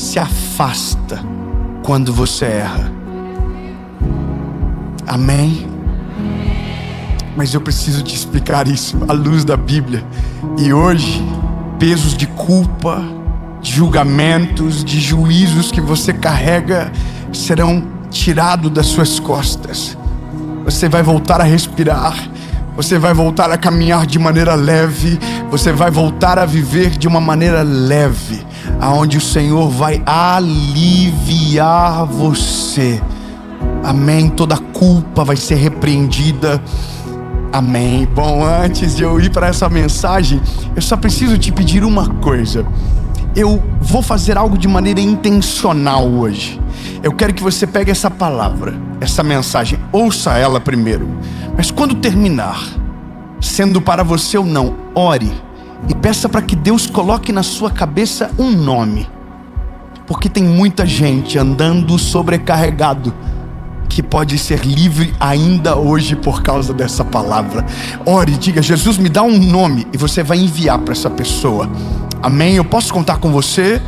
se afasta quando você erra. Amém? Mas eu preciso te explicar isso à luz da Bíblia. E hoje, pesos de culpa, de julgamentos, de juízos que você carrega serão tirados das suas costas. Você vai voltar a respirar. Você vai voltar a caminhar de maneira leve. Você vai voltar a viver de uma maneira leve, aonde o Senhor vai aliviar você. Amém? Toda culpa vai ser repreendida. Amém. Bom, antes de eu ir para essa mensagem, eu só preciso te pedir uma coisa. Eu vou fazer algo de maneira intencional hoje. Eu quero que você pegue essa palavra, essa mensagem, ouça ela primeiro. Mas quando terminar, sendo para você ou não, ore e peça para que Deus coloque na sua cabeça um nome. Porque tem muita gente andando sobrecarregado, que pode ser livre ainda hoje por causa dessa palavra. Ore, diga: Jesus, me dá um nome, e você vai enviar para essa pessoa. Amém? Eu posso contar com você?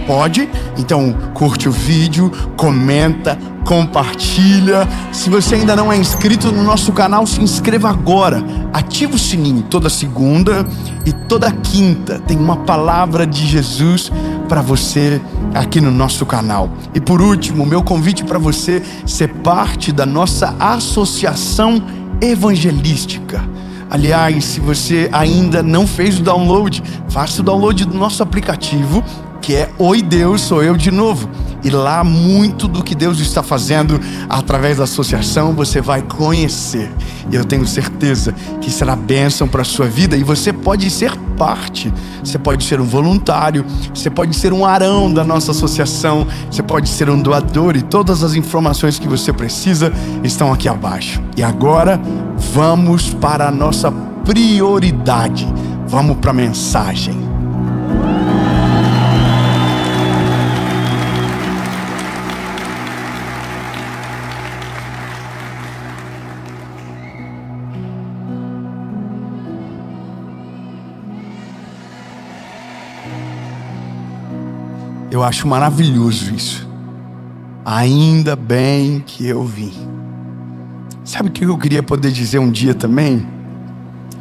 Pode? Então curte o vídeo, comenta, compartilha. Se você ainda não é inscrito no nosso canal, se inscreva agora. Ativa o sininho. Toda segunda e toda quinta tem uma palavra de Jesus para você aqui no nosso canal. E por último, meu convite para você ser parte da nossa associação evangelística. Aliás, se você ainda não fez o download, faça o download do nosso aplicativo, que é Oi Deus, sou eu de novo. E lá muito do que Deus está fazendo através da associação você vai conhecer. E eu tenho certeza que será bênção para a sua vida. E você pode ser parte. Você pode ser um voluntário. Você pode ser um arão da nossa associação. Você pode ser um doador. E todas as informações que você precisa estão aqui abaixo. E agora vamos para a nossa prioridade. Vamos para a mensagem. Eu acho maravilhoso isso. Ainda bem que eu vim. Sabe o que eu queria poder dizer um dia também?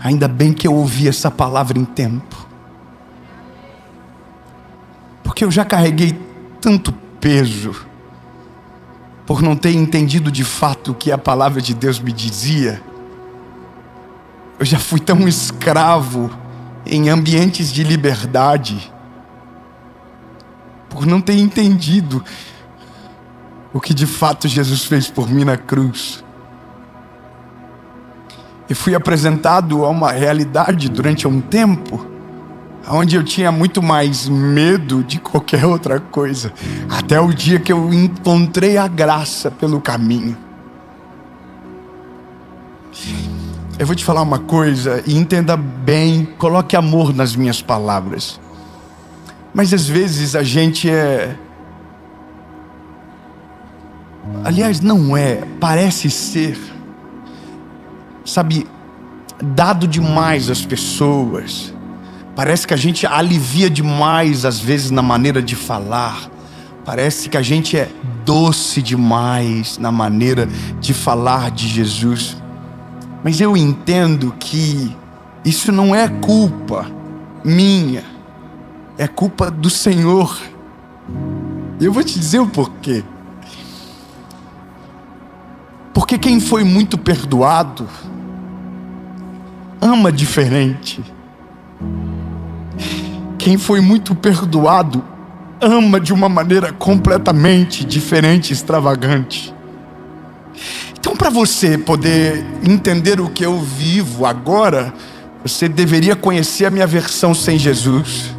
Ainda bem que eu ouvi essa palavra em tempo. Porque eu já carreguei tanto peso por não ter entendido de fato o que a palavra de Deus me dizia. Eu já fui tão escravo em ambientes de liberdade por não ter entendido o que de fato Jesus fez por mim na cruz. E fui apresentado a uma realidade durante um tempo onde eu tinha muito mais medo de qualquer outra coisa, até o dia que eu encontrei a graça pelo caminho. Eu vou te falar uma coisa e entenda bem, coloque amor nas minhas palavras. Mas às vezes a gente aliás, não é, parece ser, sabe, dado demais às pessoas. Parece que a gente alivia demais às vezes na maneira de falar. Parece que a gente é doce demais na maneira de falar de Jesus. Mas eu entendo que isso não é culpa minha. É culpa do Senhor. E eu vou te dizer o porquê. Porque quem foi muito perdoado ama diferente. Quem foi muito perdoado ama de uma maneira completamente diferente, extravagante. Então, para você poder entender o que eu vivo agora, você deveria conhecer a minha versão sem Jesus.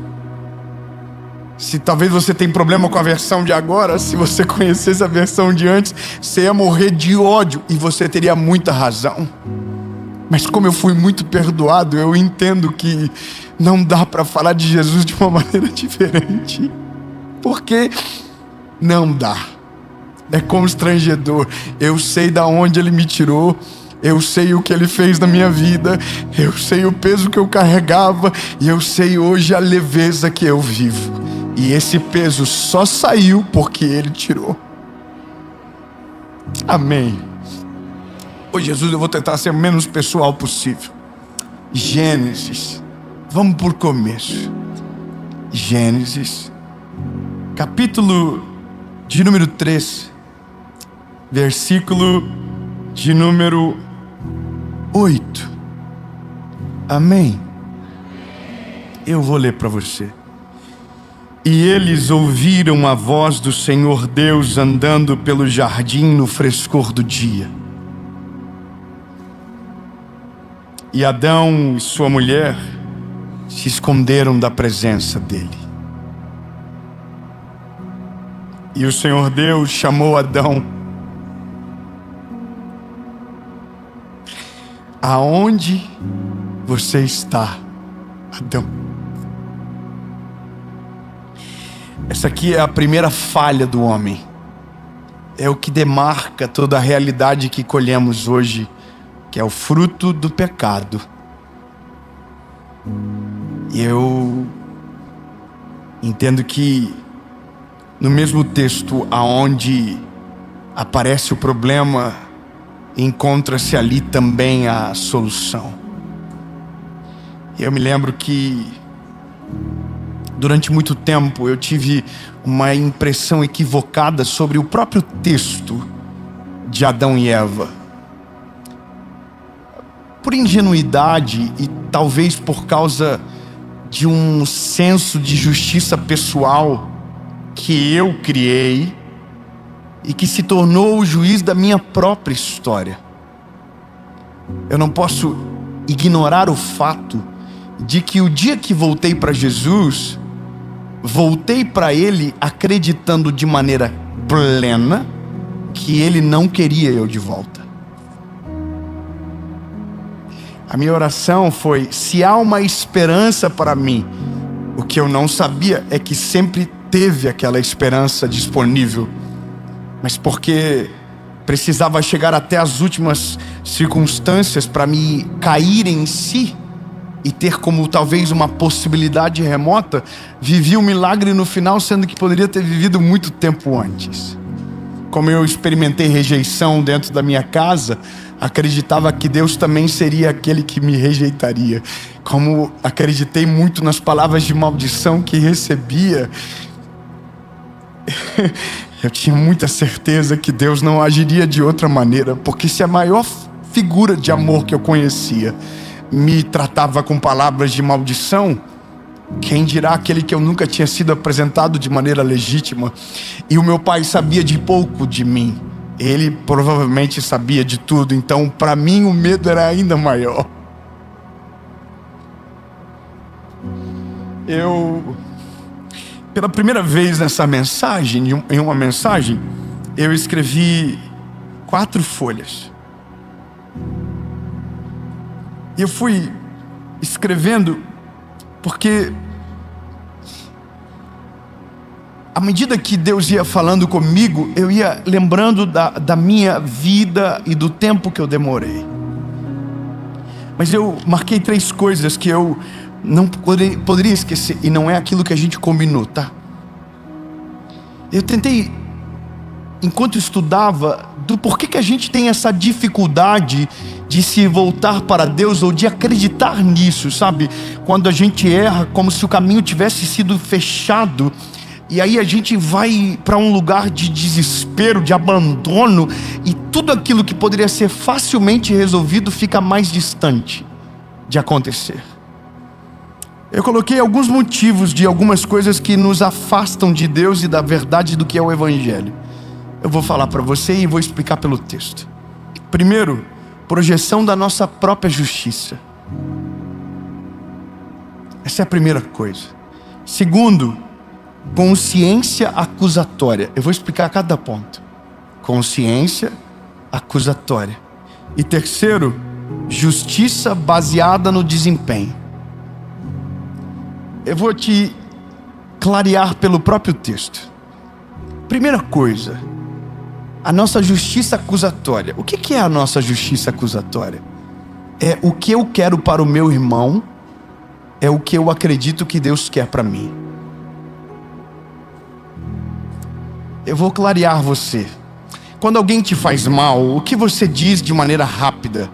Se talvez você tenha problema com a versão de agora, se você conhecesse a versão de antes, você ia morrer de ódio e você teria muita razão. Mas como eu fui muito perdoado, eu entendo que não dá para falar de Jesus de uma maneira diferente. Porque não dá. É constrangedor. Eu sei de onde Ele me tirou. Eu sei o que Ele fez na minha vida. Eu sei o peso que eu carregava. E eu sei hoje a leveza que eu vivo. E esse peso só saiu porque Ele tirou. Amém. Ô Jesus, eu vou tentar ser o menos pessoal possível. Gênesis. Vamos por começo. Gênesis, capítulo de número 3, versículo de número 8. Amém. Eu vou ler para você. E eles ouviram a voz do Senhor Deus andando pelo jardim no frescor do dia. E Adão e sua mulher se esconderam da presença dele. E o Senhor Deus chamou Adão. Aonde você está, Adão? Essa aqui é a primeira falha do homem. É o que demarca toda a realidade que colhemos hoje, que é o fruto do pecado. E eu entendo que no mesmo texto aonde aparece o problema, encontra-se ali também a solução. E eu me lembro que durante muito tempo eu tive uma impressão equivocada sobre o próprio texto de Adão e Eva. Por ingenuidade e talvez por causa de um senso de justiça pessoal que eu criei e que se tornou o juiz da minha própria história. Eu não posso ignorar o fato de que o dia que voltei para Jesus, voltei para Ele acreditando de maneira plena que Ele não queria eu de volta. A minha oração foi: se há uma esperança para mim, o que eu não sabia é que sempre teve aquela esperança disponível, mas porque precisava chegar até as últimas circunstâncias para me cair em si e ter como talvez uma possibilidade remota, vivi um milagre no final, sendo que poderia ter vivido muito tempo antes. Como eu experimentei rejeição dentro da minha casa, acreditava que Deus também seria aquele que me rejeitaria. Como acreditei muito nas palavras de maldição que recebia, eu tinha muita certeza que Deus não agiria de outra maneira, porque se a maior figura de amor que eu conhecia me tratava com palavras de maldição, quem dirá aquele que eu nunca tinha sido apresentado de maneira legítima? E o meu pai sabia de pouco de mim. Ele provavelmente sabia de tudo. Então, para mim, o medo era ainda maior. Pela primeira vez nessa mensagem, em uma mensagem, eu escrevi 4 folhas. E eu fui escrevendo porque à medida que Deus ia falando comigo, eu ia lembrando da minha vida e do tempo que eu demorei. Mas eu marquei 3 coisas que eu não poderia esquecer, e não é aquilo que a gente combinou, tá? Eu tentei, enquanto estudava, do porquê que a gente tem essa dificuldade de se voltar para Deus ou de acreditar nisso, sabe? Quando a gente erra, como se o caminho tivesse sido fechado, e aí a gente vai para um lugar de desespero, de abandono, e tudo aquilo que poderia ser facilmente resolvido fica mais distante de acontecer. Eu coloquei alguns motivos de algumas coisas que nos afastam de Deus e da verdade do que é o Evangelho. Eu vou falar para você e vou explicar pelo texto. Primeiro, projeção da nossa própria justiça. Essa é a primeira coisa. Segundo, consciência acusatória. Eu vou explicar cada ponto. Consciência acusatória. E terceiro, justiça baseada no desempenho. Eu vou te clarear pelo próprio texto. Primeira coisa, a nossa justiça acusatória. O que é a nossa justiça acusatória? É o que eu quero para o meu irmão, é o que eu acredito que Deus quer para mim. Eu vou clarear você. Quando alguém te faz mal, o que você diz de maneira rápida?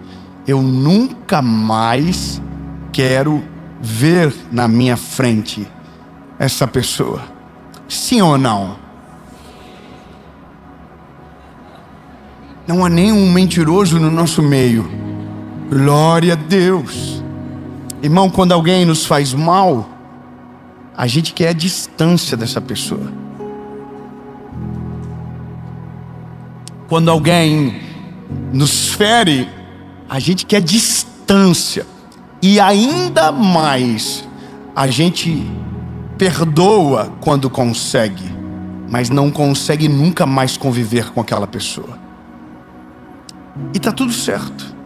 Eu nunca mais quero ver na minha frente essa pessoa. Sim ou não? Não há nenhum mentiroso no nosso meio. Glória a Deus. Irmão, quando alguém nos faz mal, a gente quer a distância dessa pessoa. Quando alguém nos fere, a gente quer distância. E ainda mais, a gente perdoa quando consegue, mas não consegue nunca mais conviver com aquela pessoa. E está tudo certo.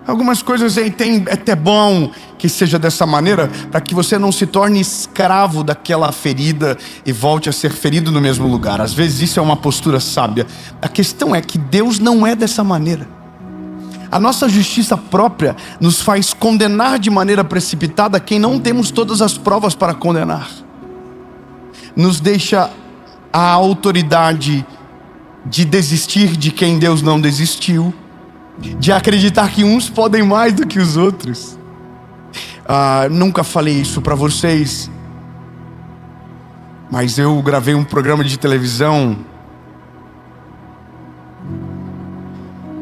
Algumas coisas é até bom que seja dessa maneira, para que você não se torne escravo daquela ferida e volte a ser ferido no mesmo lugar. Às vezes isso é uma postura sábia. A questão é que Deus não é dessa maneira. A nossa justiça própria nos faz condenar de maneira precipitada quem não temos todas as provas para condenar. Nos deixa a autoridade de desistir de quem Deus não desistiu, de acreditar que uns podem mais do que os outros. Nunca falei isso para vocês, mas eu gravei um programa de televisão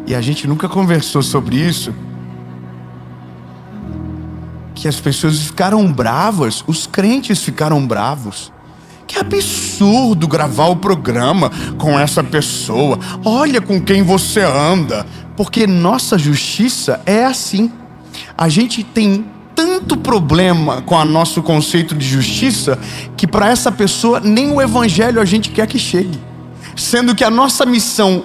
e a gente nunca conversou sobre isso, que as pessoas ficaram bravas, os crentes ficaram bravos. Que absurdo gravar o programa com essa pessoa, olha com quem você anda. Porque nossa justiça é assim. A gente tem tanto problema com o nosso conceito de justiça, que para essa pessoa nem o evangelho a gente quer que chegue. Sendo que a nossa missão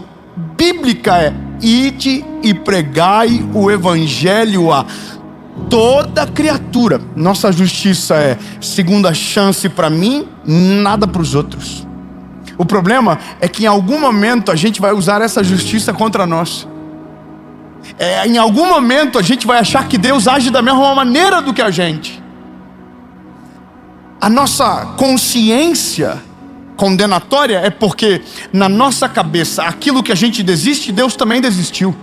bíblica é: ide e pregai o evangelho a toda criatura. Nossa justiça é segunda chance para mim, nada para os outros. O problema é que em algum momento a gente vai usar essa justiça contra nós. Em algum momento a gente vai achar que Deus age da mesma maneira do que a gente. A nossa consciência condenatória é porque na nossa cabeça aquilo que a gente desiste, Deus também desistiu.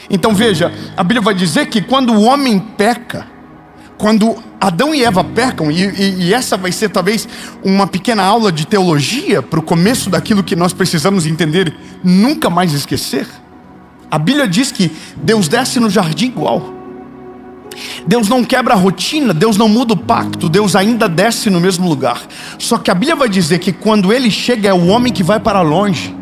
Então veja, a Bíblia vai dizer que quando o homem peca, quando Adão e Eva pecam, e essa vai ser talvez uma pequena aula de teologia para o começo daquilo que nós precisamos entender, nunca mais esquecer. A Bíblia diz que Deus desce no jardim igual. Deus não quebra a rotina, Deus não muda o pacto, Deus ainda desce no mesmo lugar. Só que a Bíblia vai dizer que quando Ele chega é o homem que vai para longe.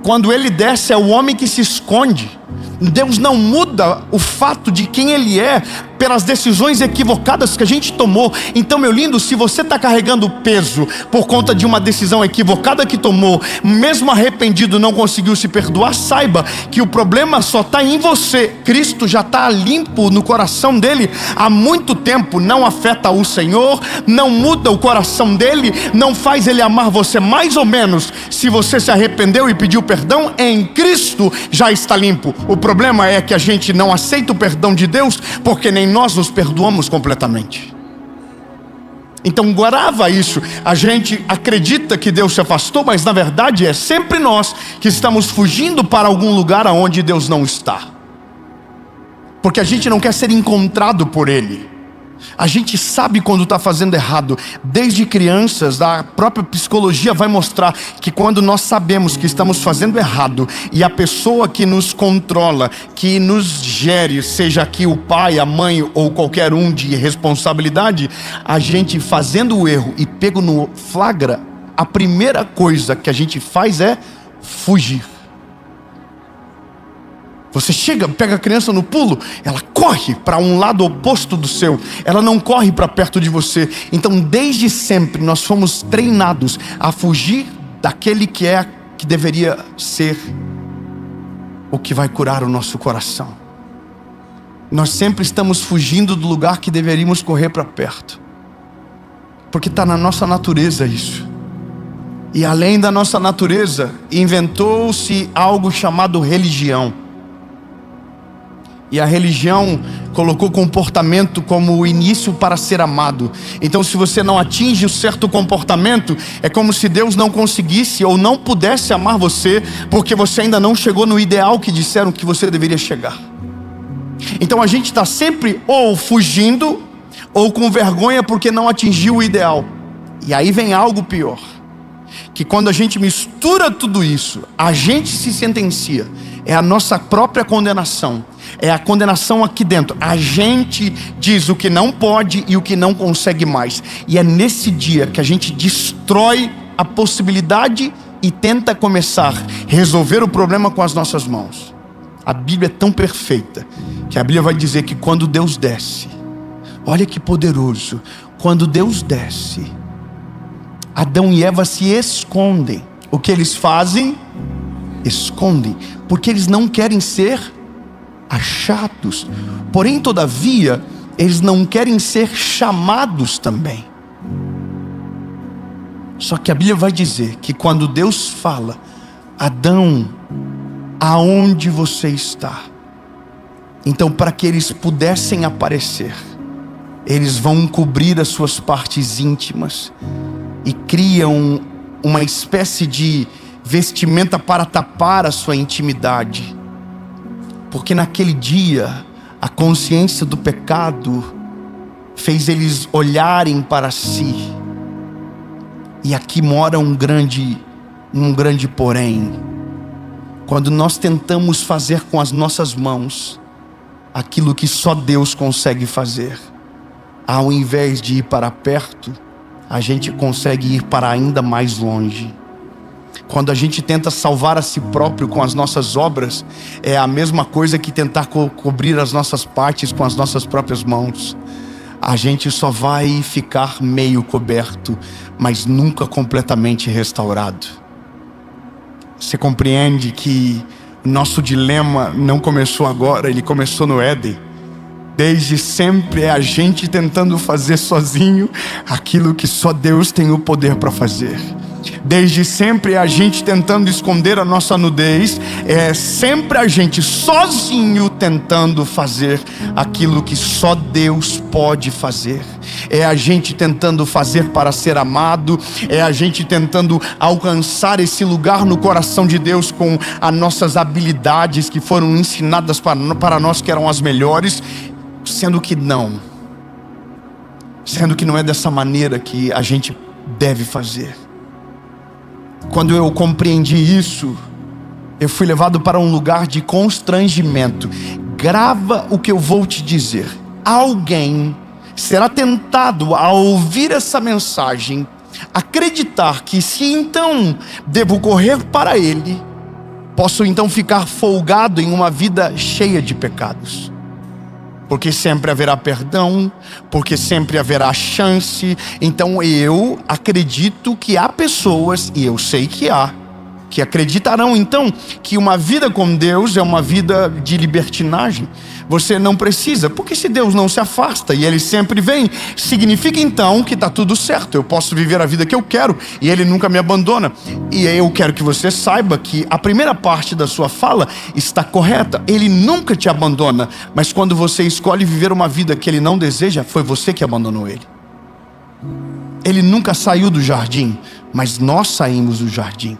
Quando Ele desce é o homem que se esconde. Deus não muda o fato de quem Ele é pelas decisões equivocadas que a gente tomou. Então, meu lindo, se você está carregando peso por conta de uma decisão equivocada que tomou, mesmo arrependido não conseguiu se perdoar, saiba que o problema só está em você. Cristo já está limpo no coração dele há muito tempo. Não afeta o Senhor, não muda o coração dele, não faz ele amar você mais ou menos. Se você se arrependeu e pediu perdão, em Cristo já está limpo. O problema é que a gente não aceita o perdão de Deus, porque nem nós nos perdoamos completamente. Então grava isso. A gente acredita que Deus se afastou, mas na verdade é sempre nós que estamos fugindo para algum lugar aonde Deus não está, porque a gente não quer ser encontrado por Ele. A gente sabe quando está fazendo errado. Desde crianças, a própria psicologia vai mostrar que quando nós sabemos que estamos fazendo errado, e a pessoa que nos controla, que nos gere, seja aqui o pai, a mãe ou qualquer um de responsabilidade, a gente fazendo o erro e pego no flagra, a primeira coisa que a gente faz é fugir. Você chega, pega a criança no pulo, ela corre para um lado oposto do seu, ela não corre para perto de você. Então desde sempre nós fomos treinados a fugir daquele que deveria ser o que vai curar o nosso coração. Nós sempre estamos fugindo do lugar que deveríamos correr para perto, porque está na nossa natureza isso. E além da nossa natureza, inventou-se algo chamado religião. E a religião colocou comportamento como o início para ser amado. Então, se você não atinge um certo comportamento, é como se Deus não conseguisse ou não pudesse amar você, porque você ainda não chegou no ideal que disseram que você deveria chegar. Então a gente está sempre ou fugindo ou com vergonha porque não atingiu o ideal. E aí vem algo pior, que quando a gente mistura tudo isso, a gente se sentencia. É a nossa própria condenação. É a condenação aqui dentro. A gente diz o que não pode e o que não consegue mais. E é nesse dia que a gente destrói a possibilidade e tenta começar a resolver o problema com as nossas mãos. A Bíblia é tão perfeita que a Bíblia vai dizer que quando Deus desce, olha que poderoso, quando Deus desce, Adão e Eva se escondem. O que eles fazem? Escondem, porque eles não querem ser achados. Porém, todavia, eles não querem ser chamados também. Só que a Bíblia vai dizer que quando Deus fala: Adão, aonde você está? Então, para que eles pudessem aparecer, eles vão cobrir as suas partes íntimas e criam uma espécie de vestimenta para tapar a sua intimidade. Porque naquele dia, a consciência do pecado fez eles olharem para si. E aqui mora um grande porém. Quando nós tentamos fazer com as nossas mãos aquilo que só Deus consegue fazer, ao invés de ir para perto, a gente consegue ir para ainda mais longe. Quando a gente tenta salvar a si próprio com as nossas obras, é a mesma coisa que tentar cobrir as nossas partes com as nossas próprias mãos. A gente só vai ficar meio coberto, mas nunca completamente restaurado. Você compreende que nosso dilema não começou agora, ele começou no Éden. Desde sempre é a gente tentando fazer sozinho aquilo que só Deus tem o poder para fazer. Desde sempre é a gente tentando esconder a nossa nudez. É sempre a gente sozinho tentando fazer aquilo que só Deus pode fazer. É a gente tentando fazer para ser amado. É a gente tentando alcançar esse lugar no coração de Deus com as nossas habilidades que foram ensinadas para nós, que eram as melhores. Sendo que não é dessa maneira que a gente deve fazer. Quando eu compreendi isso, eu fui levado para um lugar de constrangimento. Grava o que eu vou te dizer. Alguém será tentado a ouvir essa mensagem, acreditar que se então devo correr para Ele, posso então ficar folgado em uma vida cheia de pecados. Porque sempre haverá perdão, porque sempre haverá chance. Então eu acredito que há pessoas, e eu sei que há, que acreditarão então que uma vida com Deus é uma vida de libertinagem. Você não precisa, porque se Deus não se afasta e Ele sempre vem, significa então que está tudo certo. Eu posso viver a vida que eu quero e Ele nunca me abandona. E eu quero que você saiba que a primeira parte da sua fala está correta. Ele nunca te abandona, mas quando você escolhe viver uma vida que Ele não deseja, foi você que abandonou Ele. Ele nunca saiu do jardim, mas nós saímos do jardim.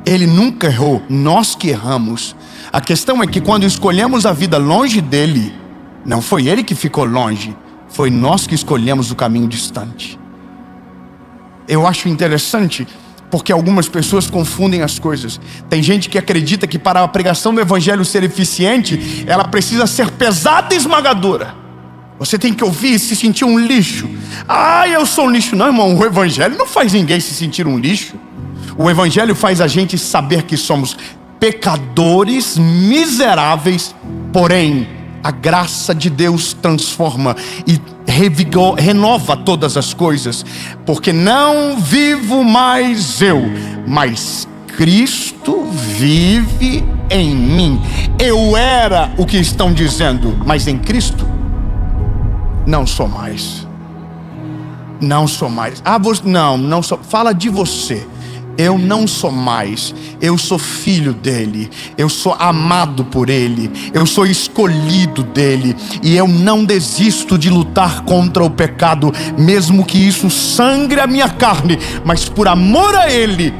Ele nunca errou, nós que erramos. A questão é que quando escolhemos a vida longe dele, não foi Ele que ficou longe, foi nós que escolhemos o caminho distante. Eu acho interessante porque algumas pessoas confundem as coisas. Tem gente que acredita que para a pregação do Evangelho ser eficiente, ela precisa ser pesada e esmagadora. Você tem que ouvir e se sentir um lixo. Ah, eu sou um lixo. Não, irmão, o Evangelho não faz ninguém se sentir um lixo. O Evangelho faz a gente saber que somos pecadores, miseráveis, porém a graça de Deus transforma e renova todas as coisas, porque não vivo mais eu, mas Cristo vive em mim. Eu era o que estão dizendo, mas em Cristo não sou mais. Não sou mais. Não sou. Fala de você. Eu não sou mais, eu sou filho dele, eu sou amado por ele, eu sou escolhido dele, e eu não desisto de lutar contra o pecado, mesmo que isso sangre a minha carne, mas por amor a ele,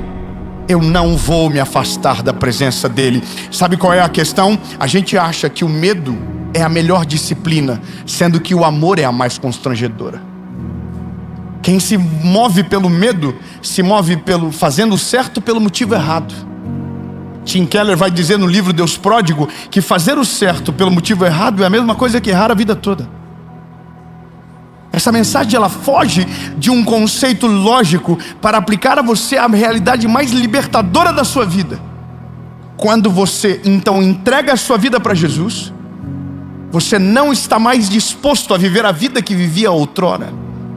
eu não vou me afastar da presença dele. Sabe qual é a questão? A gente acha que o medo é a melhor disciplina, sendo que o amor é a mais constrangedora. Quem se move pelo medo, se move fazendo o certo pelo motivo errado. Tim Keller vai dizer no livro Deus Pródigo que fazer o certo pelo motivo errado é a mesma coisa que errar a vida toda. Essa mensagem ela foge de um conceito lógico para aplicar a você a realidade mais libertadora da sua vida. Quando você então entrega a sua vida para Jesus, você não está mais disposto a viver a vida que vivia outrora,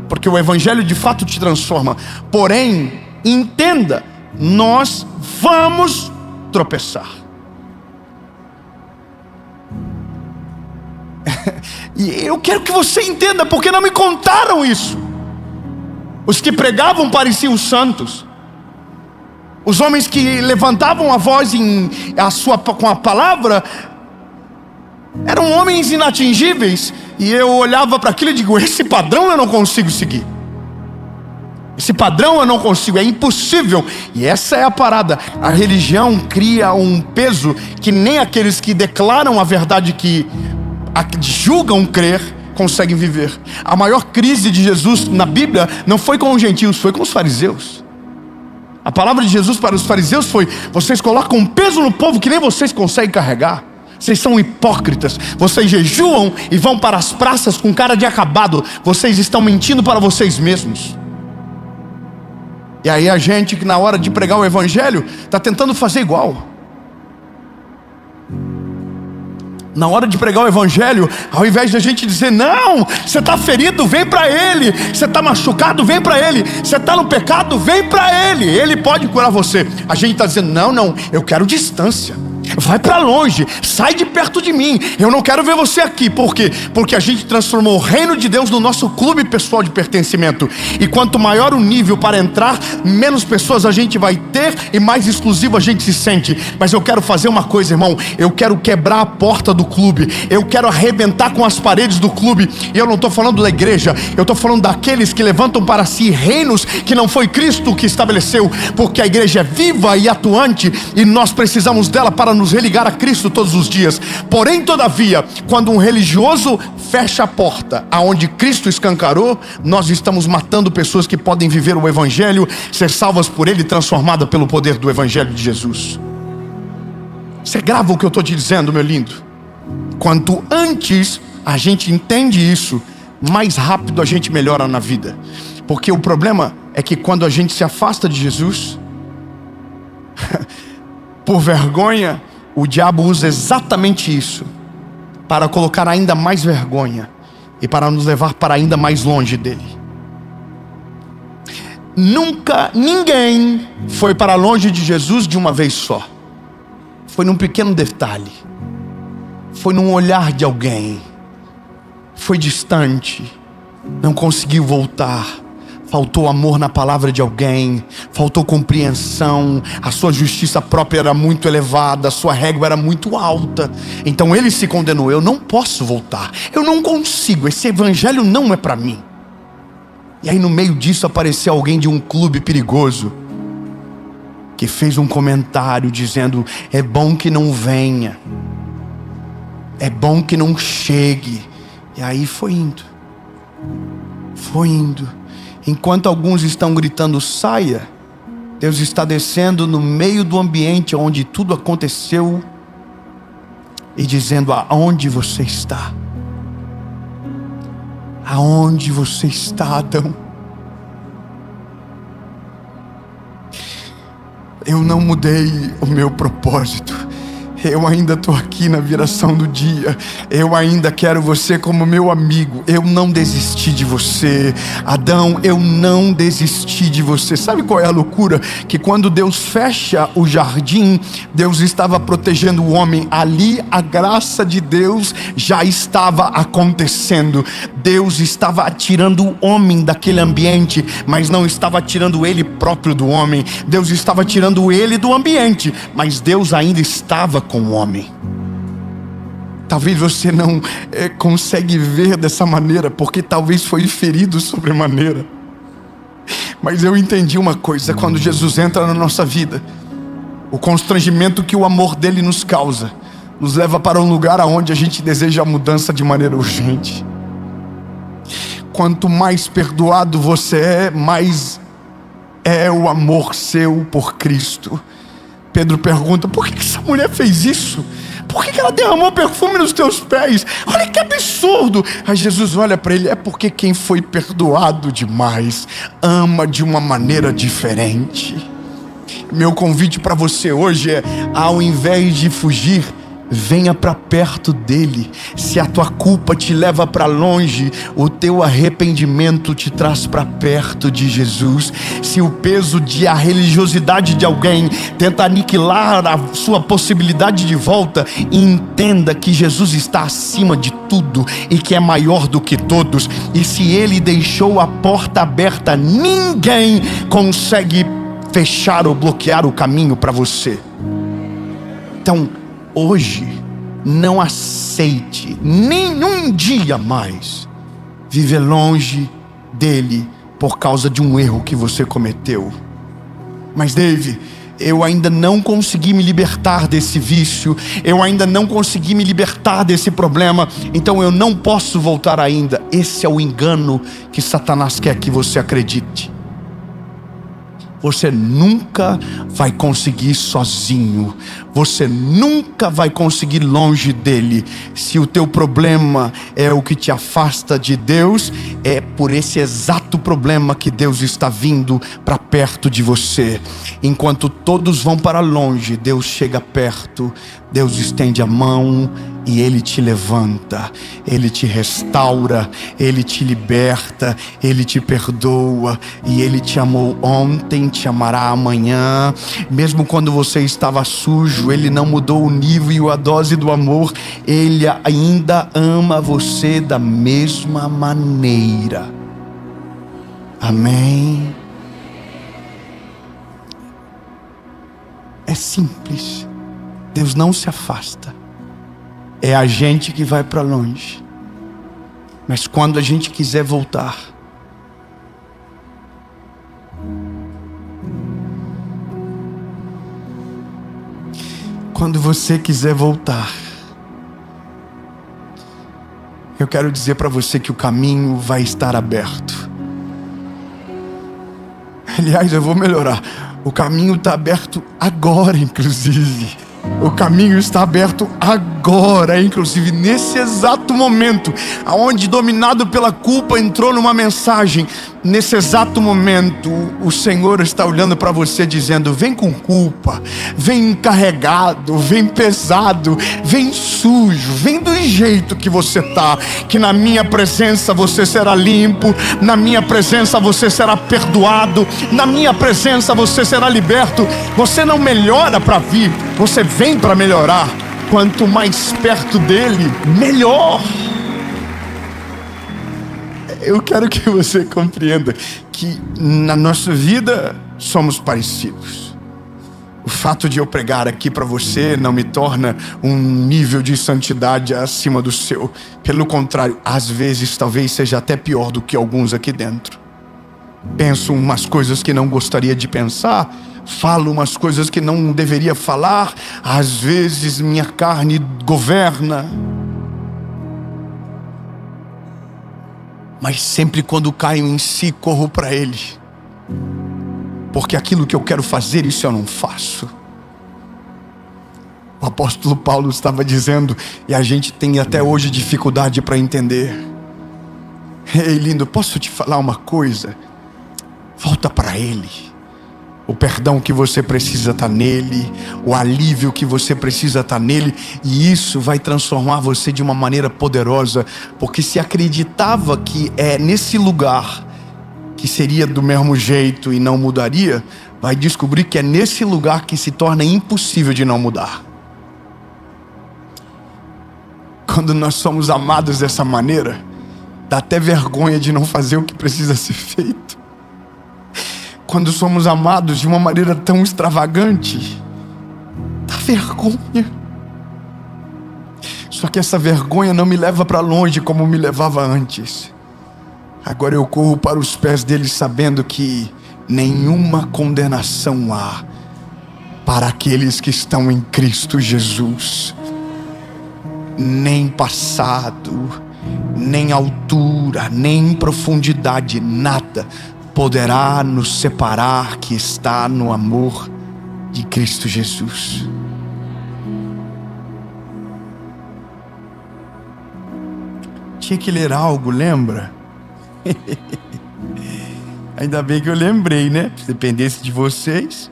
porque o Evangelho de fato te transforma. Porém, entenda, nós vamos tropeçar. E eu quero que você entenda, porque não me contaram isso. Os que pregavam pareciam santos. Os homens que levantavam a voz com a palavra eram homens inatingíveis. E eu olhava para aquilo e digo, esse padrão eu não consigo seguir. Esse padrão eu não consigo, é impossível. E essa é a parada. A religião cria um peso que nem aqueles que declaram a verdade, que julgam crer, conseguem viver. A maior crise de Jesus na Bíblia não foi com os gentios, foi com os fariseus. A palavra de Jesus para os fariseus foi: vocês colocam um peso no povo que nem vocês conseguem carregar. Vocês são hipócritas, vocês jejuam e vão para as praças com cara de acabado. Vocês estão mentindo para vocês mesmos. E aí a gente que na hora de pregar o Evangelho está tentando fazer igual. Na hora de pregar o Evangelho, ao invés de a gente dizer, não, você está ferido, vem para Ele. Você está machucado, vem para Ele. Você está no pecado, vem para Ele. Ele pode curar você. A gente está dizendo, não, eu quero distância. Vai para longe, sai de perto de mim. Eu não quero ver você aqui. Por quê? Porque a gente transformou o reino de Deus no nosso clube pessoal de pertencimento. E quanto maior o nível para entrar, menos pessoas a gente vai ter e mais exclusivo a gente se sente. Mas eu quero fazer uma coisa, irmão. Eu quero quebrar a porta do clube. Eu quero arrebentar com as paredes do clube. E eu não estou falando da igreja, eu estou falando daqueles que levantam para si reinos que não foi Cristo que estabeleceu. Porque a igreja é viva e atuante, e nós precisamos dela para nos religar a Cristo todos os dias. Porém, todavia, quando um religioso fecha a porta aonde Cristo escancarou, nós estamos matando pessoas que podem viver o Evangelho, ser salvas por Ele, transformadas pelo poder do Evangelho de Jesus. Você grava o que eu estou te dizendo, meu lindo? Quanto antes a gente entende isso, mais rápido a gente melhora na vida. Porque o problema é que quando a gente se afasta de Jesus, por vergonha, o diabo usa exatamente isso para colocar ainda mais vergonha e para nos levar para ainda mais longe dele. Nunca ninguém foi para longe de Jesus de uma vez só. Foi num pequeno detalhe, foi num olhar de alguém, foi distante, não conseguiu voltar. Faltou amor na palavra de alguém, faltou compreensão, a sua justiça própria era muito elevada, a sua régua era muito alta. Então ele se condenou: eu não posso voltar, eu não consigo, esse Evangelho não é para mim. E aí no meio disso apareceu alguém de um clube perigoso, que fez um comentário dizendo: é bom que não venha, é bom que não chegue. E aí foi indo. Enquanto alguns estão gritando saia, Deus está descendo no meio do ambiente onde tudo aconteceu e dizendo: aonde você está? Aonde você está, Adão? Eu não mudei o meu propósito, Eu ainda estou aqui na viração do dia. Eu ainda quero você como meu amigo. Eu não desisti de você. Adão, eu não desisti de você. Sabe qual é a loucura? Que quando Deus fecha o jardim, Deus estava protegendo o homem. Ali a graça de Deus já estava acontecendo. Deus estava tirando o homem daquele ambiente, mas não estava tirando ele próprio do homem. Deus estava tirando ele do ambiente, mas Deus ainda estava com o homem. Talvez você não consegue ver dessa maneira, porque talvez foi ferido sobremaneira. Mas eu entendi uma coisa: quando Jesus entra na nossa vida, o constrangimento que o amor dele nos causa nos leva para um lugar aonde a gente deseja a mudança de maneira urgente. Quanto mais perdoado você é, mais é o amor seu por Cristo. Pedro pergunta: por que essa mulher fez isso? Por que ela derramou perfume nos teus pés? Olha que absurdo. Aí Jesus olha para ele: é porque quem foi perdoado demais ama de uma maneira diferente. Meu convite para você hoje é: ao invés de fugir, venha para perto dele. Se a tua culpa te leva para longe, o teu arrependimento te traz para perto de Jesus. Se o peso de a religiosidade de alguém tenta aniquilar a sua possibilidade de volta, entenda que Jesus está acima de tudo e que é maior do que todos. E se ele deixou a porta aberta, ninguém consegue fechar ou bloquear o caminho para você. Então, hoje, não aceite nenhum dia mais viver longe dele por causa de um erro que você cometeu. Mas Dave, eu ainda não consegui me libertar desse vício, eu ainda não consegui me libertar desse problema, então eu não posso voltar ainda. Esse é o engano que Satanás quer que você acredite. Você nunca vai conseguir sozinho. Você nunca vai conseguir longe dele. Se o teu problema é o que te afasta de Deus, é por esse exato problema que Deus está vindo para perto de você. Enquanto todos vão para longe, Deus chega perto. Deus estende a mão e Ele te levanta, Ele te restaura, Ele te liberta, Ele te perdoa. E Ele te amou ontem, te amará amanhã. Mesmo quando você estava sujo, Ele não mudou o nível e a dose do amor. Ele ainda ama você da mesma maneira. Amém? É simples. Deus não se afasta. É a gente que vai para longe. Mas quando a gente quiser voltar, quando você quiser voltar, eu quero dizer para você que o caminho vai estar aberto. Aliás, eu vou melhorar. O caminho está aberto agora, inclusive. O caminho está aberto agora, inclusive nesse exato momento, aonde dominado pela culpa entrou numa mensagem. Nesse exato momento, o Senhor está olhando para você dizendo: vem com culpa, vem carregado, vem pesado, vem sujo, vem do jeito que você está, que na minha presença você será limpo, na minha presença você será perdoado, na minha presença você será liberto. Você não melhora para vir, você vem para melhorar. Quanto mais perto dele, melhor. Eu quero que você compreenda que na nossa vida somos parecidos. O fato de eu pregar aqui para você não me torna um nível de santidade acima do seu. Pelo contrário, às vezes talvez seja até pior do que alguns aqui dentro. Penso umas coisas que não gostaria de pensar, falo umas coisas que não deveria falar. Às vezes minha carne governa. Mas sempre quando caio em si, corro para Ele. Porque aquilo que eu quero fazer, isso eu não faço. O apóstolo Paulo estava dizendo, e a gente tem até hoje dificuldade para entender. Ei, lindo, posso te falar uma coisa? Volta para Ele. O perdão que você precisa está nele, o alívio que você precisa está nele, e isso vai transformar você de uma maneira poderosa, porque se acreditava que é nesse lugar que seria do mesmo jeito e não mudaria, vai descobrir que é nesse lugar que se torna impossível de não mudar. Quando nós somos amados dessa maneira, dá até vergonha de não fazer o que precisa ser feito. Quando somos amados de uma maneira tão extravagante, dá vergonha. Só que essa vergonha não me leva para longe como me levava antes. Agora eu corro para os pés dele sabendo que nenhuma condenação há para aqueles que estão em Cristo Jesus. Nem passado, nem altura, nem profundidade, nada poderá nos separar que está no amor de Cristo Jesus. Tinha que ler algo, lembra? Ainda bem que eu lembrei, né? Se dependesse de vocês.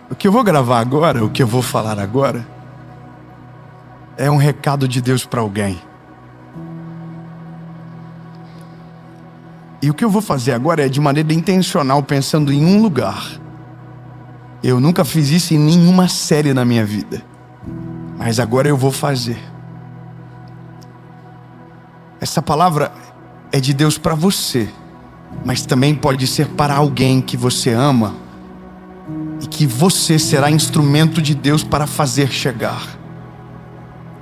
O que eu vou gravar agora, o que eu vou falar agora, é um recado de Deus para alguém. E o que eu vou fazer agora é de maneira intencional, pensando em um lugar. Eu nunca fiz isso em nenhuma série na minha vida, mas agora eu vou fazer. Essa palavra é de Deus para você, mas também pode ser para alguém que você ama e que você será instrumento de Deus para fazer chegar.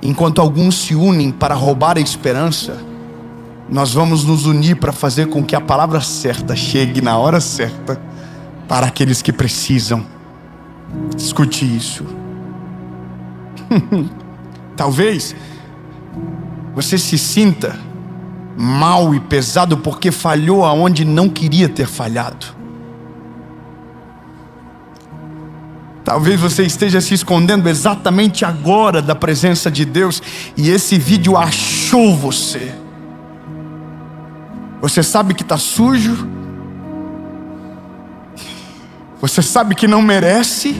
Enquanto alguns se unem para roubar a esperança, nós vamos nos unir para fazer com que a palavra certa chegue na hora certa para aqueles que precisam. Escute isso. Talvez você se sinta mal e pesado porque falhou aonde não queria ter falhado. Talvez você esteja se escondendo exatamente agora da presença de Deus e esse vídeo achou você. Você sabe que está sujo, você sabe que não merece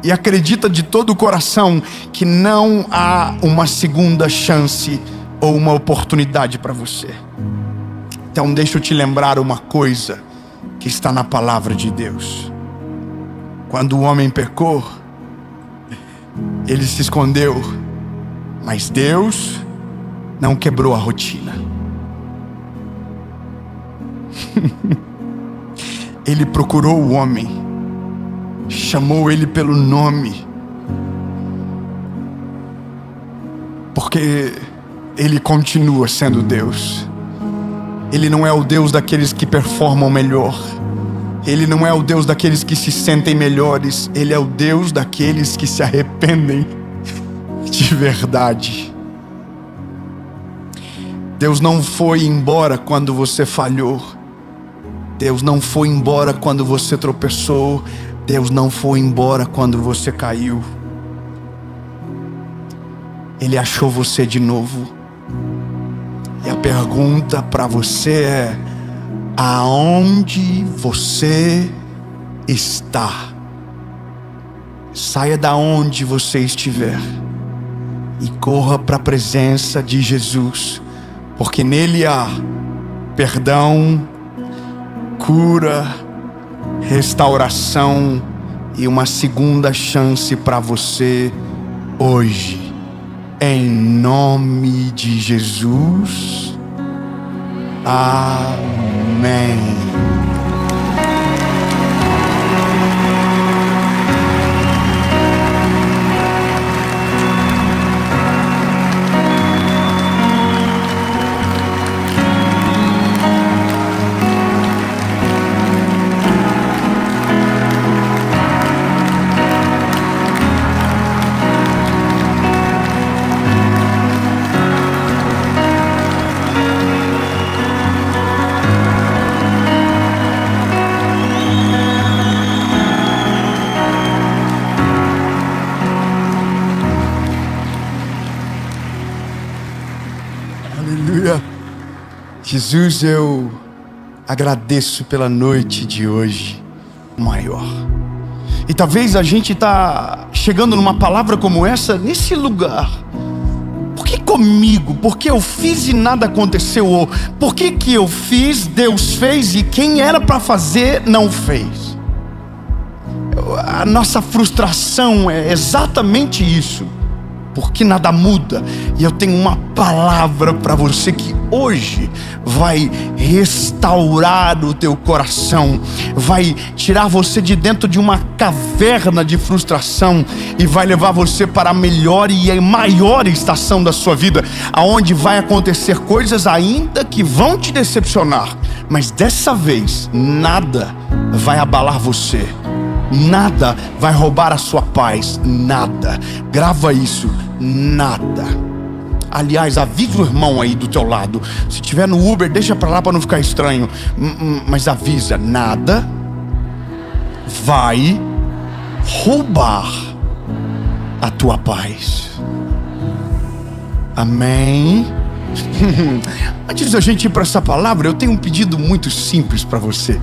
e acredita de todo o coração que não há uma segunda chance ou uma oportunidade para você. Então deixa eu te lembrar uma coisa que está na palavra de Deus. Quando o homem pecou, ele se escondeu, mas Deus não quebrou a rotina. Ele procurou o homem, chamou ele pelo nome, porque ele continua sendo Deus. Ele não é o Deus daqueles que performam melhor, ele não é o Deus daqueles que se sentem melhores, ele é o Deus daqueles que se arrependem de verdade. Deus não foi embora quando você falhou, Deus não foi embora quando você tropeçou, Deus não foi embora quando você caiu. Ele achou você de novo. E a pergunta para você é: aonde você está? Saia da onde você estiver e corra para a presença de Jesus, porque nele há perdão, cura, restauração e uma segunda chance para você hoje. Em nome de Jesus. Amém. Jesus, eu agradeço pela noite de hoje maior. E talvez a gente está chegando numa palavra como essa, nesse lugar. Por que comigo? Porque eu fiz e nada aconteceu? Ou por que eu fiz, Deus fez, e quem era para fazer não fez? A nossa frustração é exatamente isso. Porque nada muda. E eu tenho uma palavra para você que hoje vai restaurar o teu coração, vai tirar você de dentro de uma caverna de frustração e vai levar você para a melhor e a maior estação da sua vida, aonde vai acontecer coisas ainda que vão te decepcionar, mas dessa vez nada vai abalar você. Nada vai roubar a sua paz, nada. Grava isso, nada. Aliás, avisa o irmão aí do teu lado. Se tiver no Uber, deixa pra lá pra não ficar estranho. Mas avisa, nada vai roubar a tua paz. Amém? Antes da gente ir para essa palavra, eu tenho um pedido muito simples para você.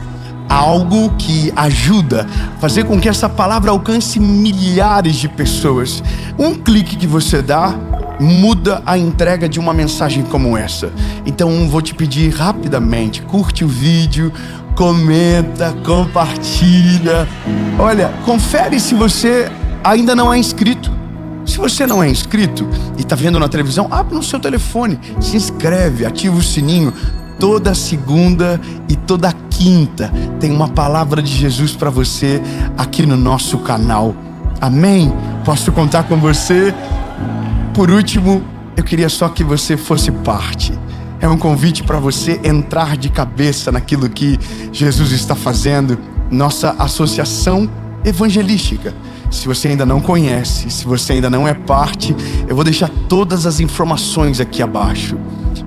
Algo que ajuda a fazer com que essa palavra alcance milhares de pessoas. Um clique que você dá muda a entrega de uma mensagem como essa. Então vou te pedir rapidamente, curte o vídeo, comenta, compartilha. Olha, confere se você ainda não é inscrito. Se você não é inscrito e está vendo na televisão, abre no seu telefone, se inscreve, ativa o sininho. Toda segunda e toda quinta tem uma palavra de Jesus para você aqui no nosso canal. Amém? Posso contar com você? Por último, eu queria só que você fosse parte. É um convite para você entrar de cabeça naquilo que Jesus está fazendo. Nossa associação evangelística. Se você ainda não conhece, se você ainda não é parte, eu vou deixar todas as informações aqui abaixo.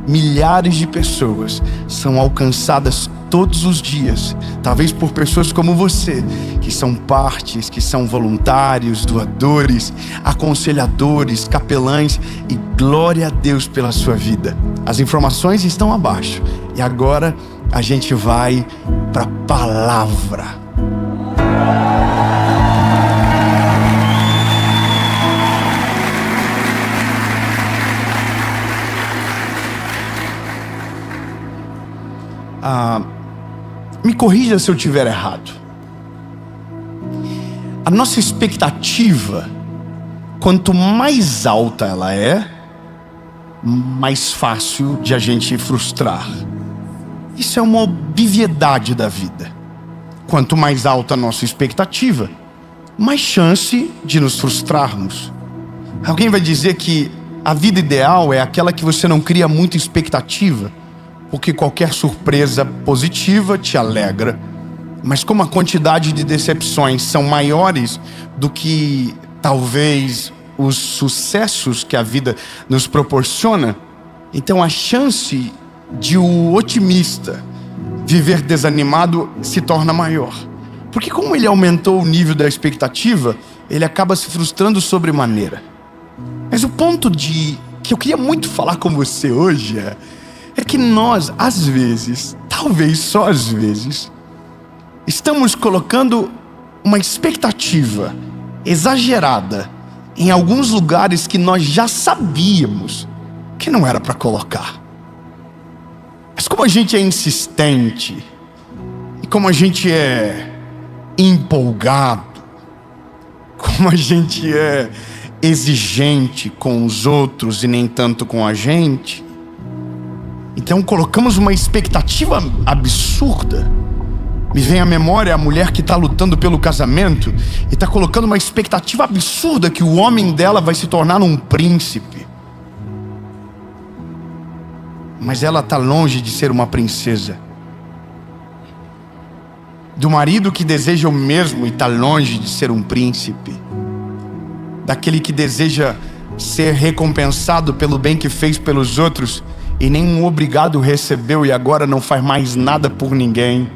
Milhares de pessoas são alcançadas todos os dias, talvez por pessoas como você, que são partes, que são voluntários, doadores, aconselhadores, capelães, e glória a Deus pela sua vida. As informações estão abaixo. E agora a gente vai para a palavra. Me corrija se eu estiver errado. A nossa expectativa, quanto mais alta ela é, mais fácil de a gente frustrar. Isso é uma obviedade da vida. Quanto mais alta a nossa expectativa, mais chance de nos frustrarmos. Alguém vai dizer que a vida ideal é aquela que você não cria muita expectativa, porque qualquer surpresa positiva te alegra. Mas como a quantidade de decepções são maiores do que talvez os sucessos que a vida nos proporciona, então a chance de o otimista viver desanimado se torna maior. Porque como ele aumentou o nível da expectativa, ele acaba se frustrando sobremaneira. Mas o ponto que eu queria muito falar com você hoje é que nós, às vezes, talvez só às vezes, estamos colocando uma expectativa exagerada em alguns lugares que nós já sabíamos que não era para colocar. Mas como a gente é insistente, e como a gente é empolgado, como a gente é exigente com os outros e nem tanto com a gente, então colocamos uma expectativa absurda. Me vem à memória a mulher que está lutando pelo casamento e está colocando uma expectativa absurda que o homem dela vai se tornar um príncipe. Mas ela está longe de ser uma princesa. Do marido que deseja o mesmo e está longe de ser um príncipe. Daquele que deseja ser recompensado pelo bem que fez pelos outros e nenhum obrigado recebeu e agora não faz mais nada por ninguém.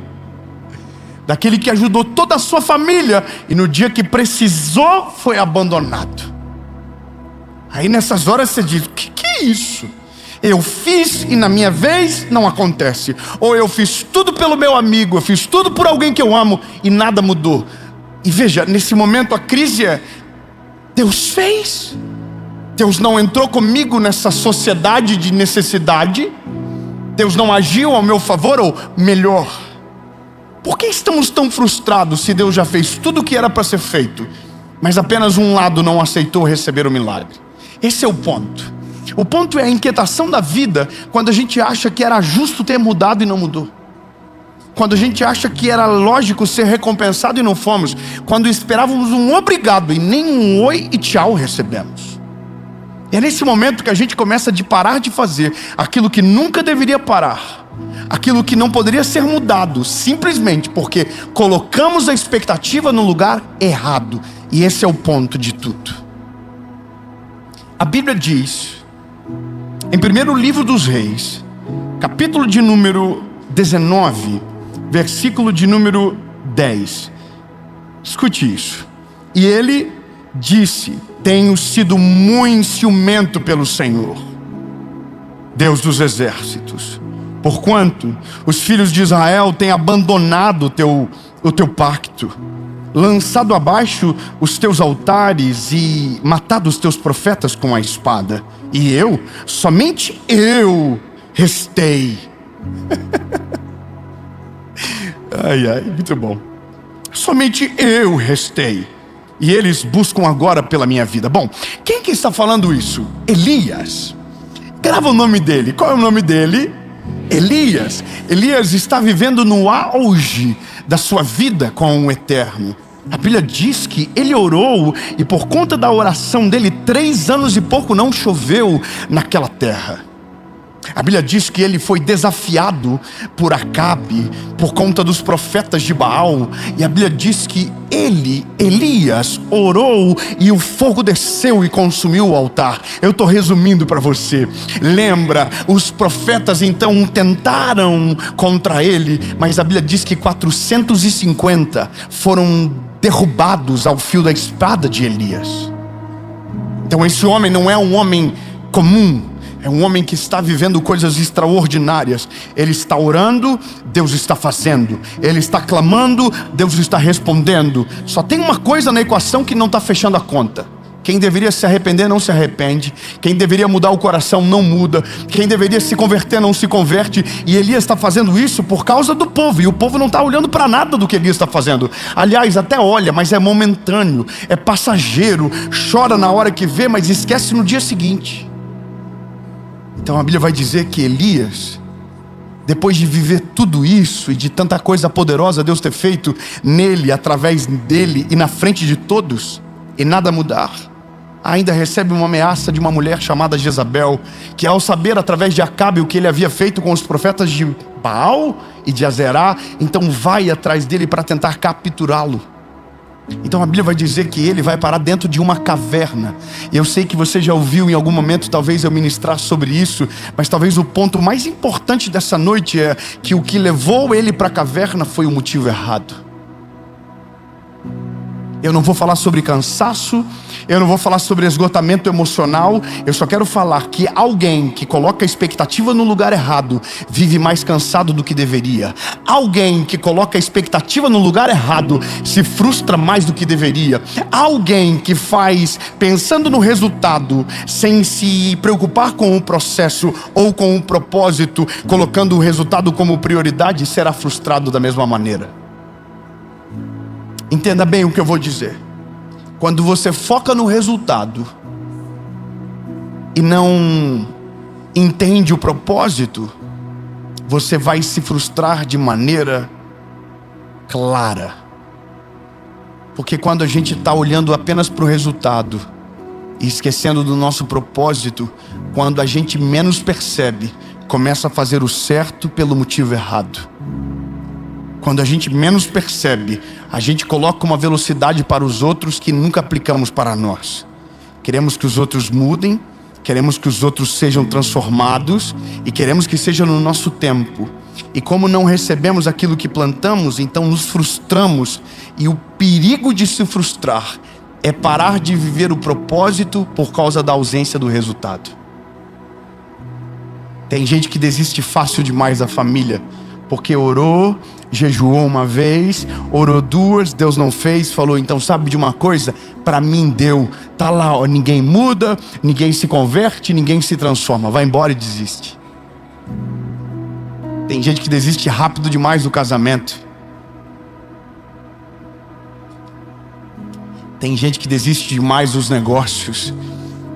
Daquele que ajudou toda a sua família e no dia que precisou foi abandonado. Aí nessas horas você diz: que é isso? Eu fiz e na minha vez não acontece. Ou eu fiz tudo pelo meu amigo, eu fiz tudo por alguém que eu amo e nada mudou. E veja, nesse momento a crise é: Deus fez, Deus não entrou comigo nessa sociedade de necessidade, Deus não agiu ao meu favor, ou melhor, por que estamos tão frustrados se Deus já fez tudo o que era para ser feito, mas apenas um lado não aceitou receber o milagre? Esse é o ponto. O ponto é a inquietação da vida quando a gente acha que era justo ter mudado e não mudou. Quando a gente acha que era lógico ser recompensado e não fomos. Quando esperávamos um obrigado e nem um oi e tchau recebemos. E é nesse momento que a gente começa a parar de fazer aquilo que nunca deveria parar. Aquilo que não poderia ser mudado, simplesmente porque colocamos a expectativa no lugar errado. E esse é o ponto de tudo. A Bíblia diz, em primeiro livro dos Reis, capítulo de número 19, versículo de número 10. Escute isso. E ele disse: tenho sido muito ciumento pelo Senhor, Deus dos exércitos, porquanto os filhos de Israel têm abandonado o teu pacto, lançado abaixo os teus altares e matado os teus profetas com a espada. E eu, somente eu, restei. Ai, muito bom. Somente eu restei, e eles buscam agora pela minha vida. Bom, quem que está falando isso? Elias. Grava o nome dele. Qual é o nome dele? Elias. Elias está vivendo no auge da sua vida com o Eterno. A Bíblia diz que ele orou, e por conta da oração dele, 3 anos e pouco não choveu naquela terra. A Bíblia diz que ele foi desafiado por Acabe, por conta dos profetas de Baal. E a Bíblia diz que Elias, orou e o fogo desceu e consumiu o altar. Eu estou resumindo para você. Lembra, os profetas então tentaram contra ele, mas a Bíblia diz que 450 foram derrubados ao fio da espada de Elias. Então esse homem não é um homem comum, é um homem que está vivendo coisas extraordinárias. Ele está orando, Deus está fazendo. Ele está clamando, Deus está respondendo. Só tem uma coisa na equação que não está fechando a conta: quem deveria se arrepender não se arrepende, quem deveria mudar o coração não muda, quem deveria se converter não se converte. E Elias está fazendo isso por causa do povo, e o povo não está olhando para nada do que Elias está fazendo. Aliás, até olha, mas é momentâneo, é passageiro, chora na hora que vê, mas esquece no dia seguinte. Então a Bíblia vai dizer que Elias, depois de viver tudo isso e de tanta coisa poderosa Deus ter feito nele, através dele e na frente de todos, e nada mudar, ainda recebe uma ameaça de uma mulher chamada Jezabel, que ao saber através de Acabe o que ele havia feito com os profetas de Baal e de Azerá, então vai atrás dele para tentar capturá-lo. Então a Bíblia vai dizer que ele vai parar dentro de uma caverna. E eu sei que você já ouviu em algum momento, talvez eu ministrar sobre isso, mas talvez o ponto mais importante dessa noite é que o que levou ele para a caverna foi o motivo errado. Eu não vou falar sobre cansaço, eu não vou falar sobre esgotamento emocional. Eu só quero falar que alguém que coloca a expectativa no lugar errado vive mais cansado do que deveria. Alguém que coloca a expectativa no lugar errado se frustra mais do que deveria. Alguém que faz pensando no resultado, sem se preocupar com o processo ou com o propósito, colocando o resultado como prioridade, será frustrado da mesma maneira. Entenda bem o que eu vou dizer. Quando você foca no resultado e não entende o propósito, você vai se frustrar de maneira clara. Porque quando a gente está olhando apenas para o resultado e esquecendo do nosso propósito, quando a gente menos percebe, começa a fazer o certo pelo motivo errado. Quando a gente menos percebe, a gente coloca uma velocidade para os outros que nunca aplicamos para nós. Queremos que os outros mudem, queremos que os outros sejam transformados e queremos que seja no nosso tempo. E como não recebemos aquilo que plantamos, então nos frustramos. E o perigo de se frustrar é parar de viver o propósito por causa da ausência do resultado. Tem gente que desiste fácil demais da família, porque orou, jejuou uma vez, orou duas, Deus não fez, falou, então sabe de uma coisa? Para mim deu, tá lá, ó, ninguém muda, ninguém se converte, ninguém se transforma, vai embora e desiste. Tem gente que desiste rápido demais do casamento. Tem gente que desiste demais dos negócios.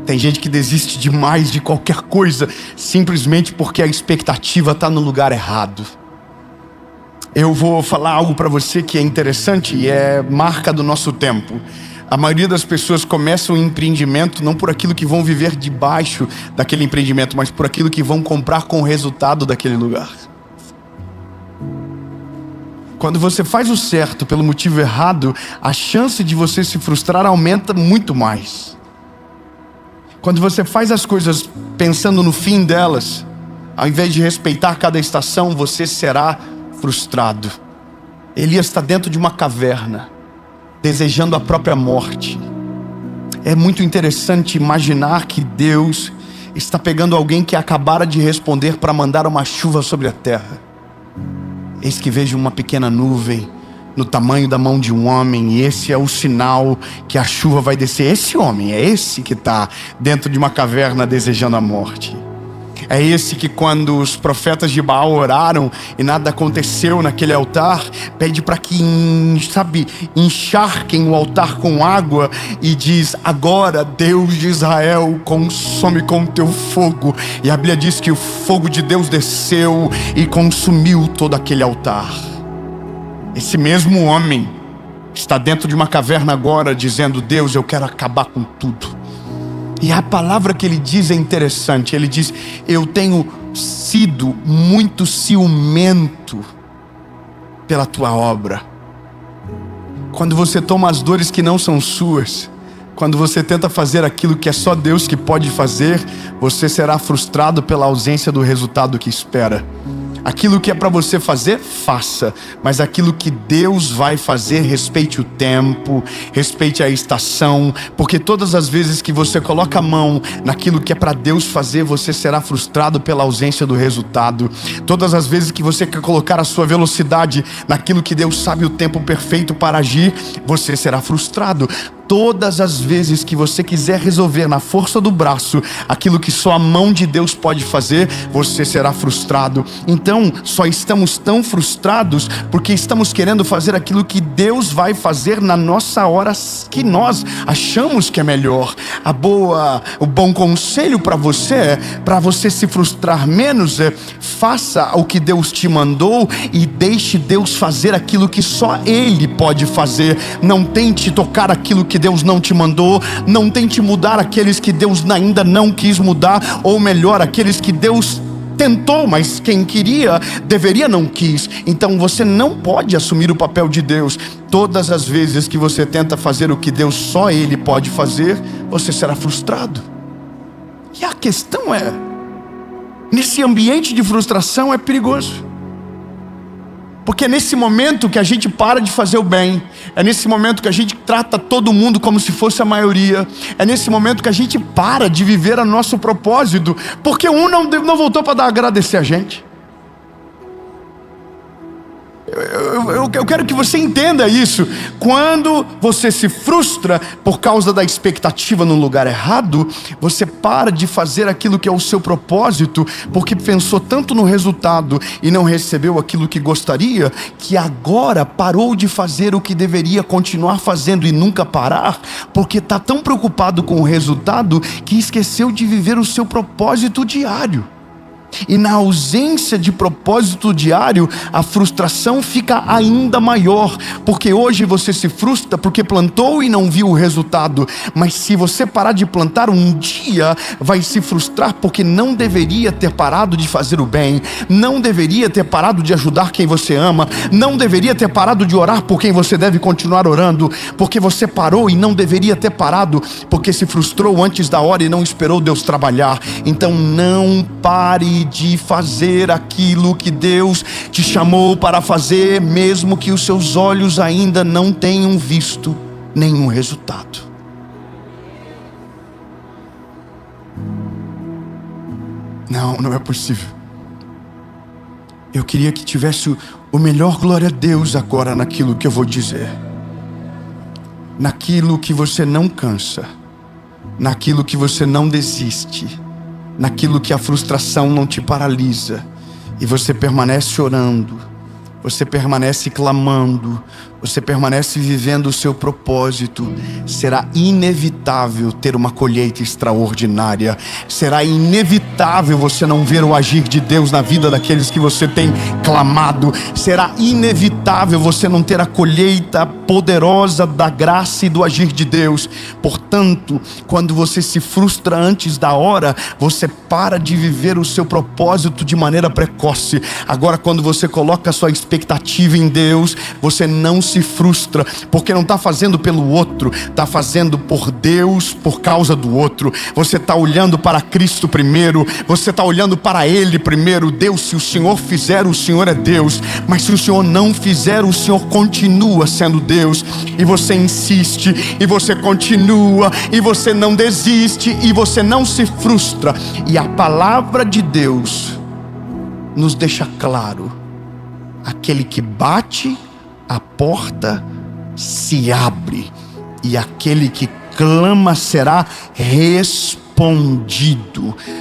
Tem gente que desiste demais de qualquer coisa, simplesmente porque a expectativa está no lugar errado. Eu vou falar algo para você que é interessante e é marca do nosso tempo. A maioria das pessoas começam um empreendimento não por aquilo que vão viver debaixo daquele empreendimento, mas por aquilo que vão comprar com o resultado daquele lugar. Quando você faz o certo pelo motivo errado, a chance de você se frustrar aumenta muito mais. Quando você faz as coisas pensando no fim delas, ao invés de respeitar cada estação, você será frustrado. Elias está dentro de uma caverna, desejando a própria morte. É muito interessante imaginar que Deus está pegando alguém que acabara de responder para mandar uma chuva sobre a terra. Eis que vejo uma pequena nuvem no tamanho da mão de um homem, e esse é o sinal que a chuva vai descer. Esse homem, é esse que está dentro de uma caverna desejando a morte. É esse que, quando os profetas de Baal oraram e nada aconteceu naquele altar, pede para que, encharquem o altar com água e diz, agora Deus de Israel, consome com teu fogo. E a Bíblia diz que o fogo de Deus desceu e consumiu todo aquele altar. Esse mesmo homem está dentro de uma caverna agora dizendo, Deus, eu quero acabar com tudo. E a palavra que ele diz é interessante. Ele diz, eu tenho sido muito ciumento pela tua obra. Quando você toma as dores que não são suas, quando você tenta fazer aquilo que é só Deus que pode fazer, você será frustrado pela ausência do resultado que espera. Aquilo que é para você fazer, faça. Mas aquilo que Deus vai fazer, respeite o tempo, respeite a estação. Porque todas as vezes que você coloca a mão naquilo que é para Deus fazer, você será frustrado pela ausência do resultado. Todas as vezes que você quer colocar a sua velocidade naquilo que Deus sabe o tempo perfeito para agir, você será frustrado. Todas as vezes que você quiser resolver na força do braço aquilo que só a mão de Deus pode fazer, você será frustrado. Então, só estamos tão frustrados porque estamos querendo fazer aquilo que Deus vai fazer na nossa hora que nós achamos que é melhor. O bom conselho para você se frustrar menos, faça o que Deus te mandou e deixe Deus fazer aquilo que só Ele pode fazer. Não tente tocar aquilo que Deus não te mandou, não tente mudar aqueles que Deus ainda não quis mudar, ou melhor, aqueles que Deus tentou, mas quem queria, deveria não quis. Então você não pode assumir o papel de Deus. Todas as vezes que você tenta fazer o que Deus só Ele pode fazer, você será frustrado. E a questão é, nesse ambiente de frustração é perigoso. Porque é nesse momento que a gente para de fazer o bem. É nesse momento que a gente trata todo mundo como se fosse a maioria. É nesse momento que a gente para de viver o nosso propósito. Porque um não voltou para agradecer a gente. Eu quero que você entenda isso. Quando você se frustra por causa da expectativa no lugar errado, você para de fazer aquilo que é o seu propósito, porque pensou tanto no resultado e não recebeu aquilo que gostaria, que agora parou de fazer o que deveria continuar fazendo e nunca parar, porque está tão preocupado com o resultado que esqueceu de viver o seu propósito diário. E na ausência de propósito diário, a frustração fica ainda maior, porque hoje você se frustra porque plantou e não viu o resultado. Mas se você parar de plantar, um dia vai se frustrar porque não deveria ter parado de fazer o bem, não deveria ter parado de ajudar quem você ama, não deveria ter parado de orar por quem você deve continuar orando, porque você parou e não deveria ter parado, porque se frustrou antes da hora e não esperou Deus trabalhar. Então não pare de fazer aquilo que Deus te chamou para fazer, mesmo que os seus olhos ainda não tenham visto nenhum resultado. Não, não é possível. Eu queria que tivesse o melhor glória a Deus agora naquilo que eu vou dizer. Naquilo que você não cansa, naquilo que você não desiste, naquilo que a frustração não te paralisa, e você permanece orando, você permanece clamando, você permanece vivendo o seu propósito. Será inevitável ter uma colheita extraordinária. Será inevitável você não ver o agir de Deus na vida daqueles que você tem clamado. Será inevitável você não ter a colheita poderosa da graça e do agir de Deus. Portanto, quando você se frustra antes da hora, você para de viver o seu propósito de maneira precoce. Agora, quando você coloca a sua expectativa em Deus, você não se frustra, porque não está fazendo pelo outro, está fazendo por Deus, por causa do outro. Você está olhando para Cristo primeiro, você está olhando para Ele primeiro. Deus, se o Senhor fizer, o Senhor é Deus, mas se o Senhor não fizer, o Senhor continua sendo Deus. E você insiste, e você continua, e você não desiste, e você não se frustra. E a palavra de Deus nos deixa claro: aquele que bate, a porta se abre, e aquele que clama será respondido.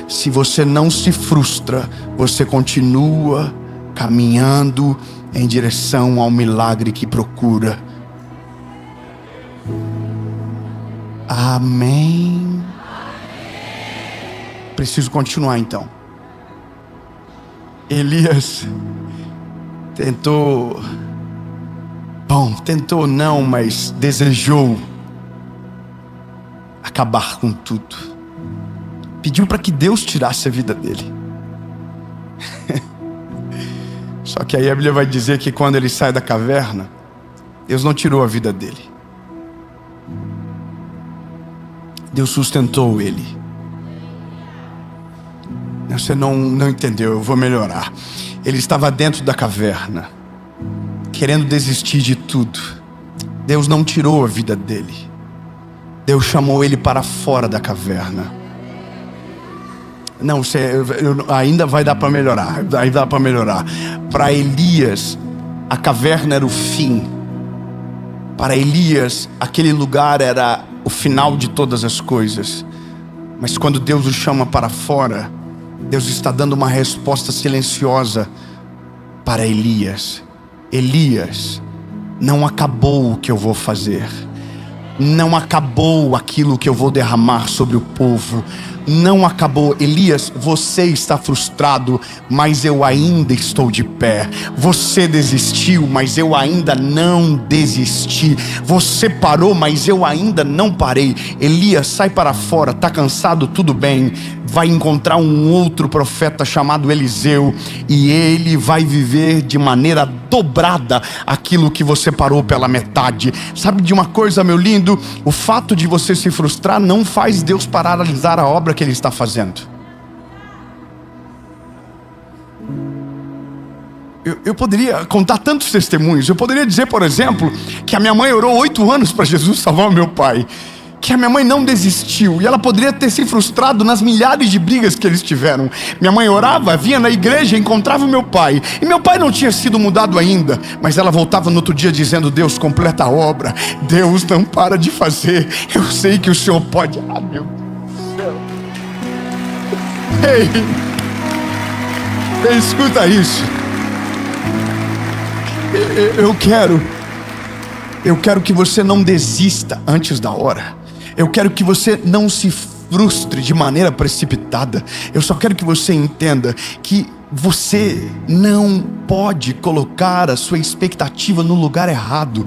Se você não se frustra, você continua caminhando em direção ao milagre que procura. Amém. Preciso continuar então. Elias tentou não, mas desejou acabar com tudo. Pediu para que Deus tirasse a vida dele. Só que aí a Bíblia vai dizer que quando ele sai da caverna, Deus não tirou a vida dele. Deus sustentou ele. Você não entendeu, eu vou melhorar. Ele estava dentro da caverna, querendo desistir de tudo. Deus não tirou a vida dele. Deus chamou ele para fora da caverna. Não, ainda vai dar para melhorar. Ainda dá para melhorar. Para Elias, a caverna era o fim. Para Elias, aquele lugar era o final de todas as coisas. Mas quando Deus o chama para fora, Deus está dando uma resposta silenciosa para Elias. Elias, não acabou o que eu vou fazer. Não acabou aquilo que eu vou derramar sobre o povo. Não acabou. Elias, você está frustrado, mas eu ainda estou de pé. Você desistiu, mas eu ainda não desisti. Você parou, mas eu ainda não parei. Elias, sai para fora. Está cansado? Tudo bem. Vai encontrar um outro profeta chamado Eliseu, e ele vai viver de maneira dobrada aquilo que você parou pela metade. Sabe de uma coisa, meu lindo? O fato de você se frustrar não faz Deus paralisar a obra que Ele está fazendo. Eu poderia contar tantos testemunhos. Eu poderia dizer, por exemplo, que a minha mãe orou 8 anos para Jesus salvar o meu pai, que a minha mãe não desistiu, e ela poderia ter se frustrado nas milhares de brigas que eles tiveram. Minha mãe orava, vinha na igreja, encontrava o meu pai, e meu pai não tinha sido mudado ainda, mas ela voltava no outro dia dizendo: Deus completa a obra, Deus não para de fazer, eu sei que o Senhor pode. Ah, meu Deus do céu. Ei, escuta isso. Eu quero que você não desista antes da hora. Eu quero que você não se frustre de maneira precipitada. Eu só quero que você entenda que você não pode colocar a sua expectativa no lugar errado.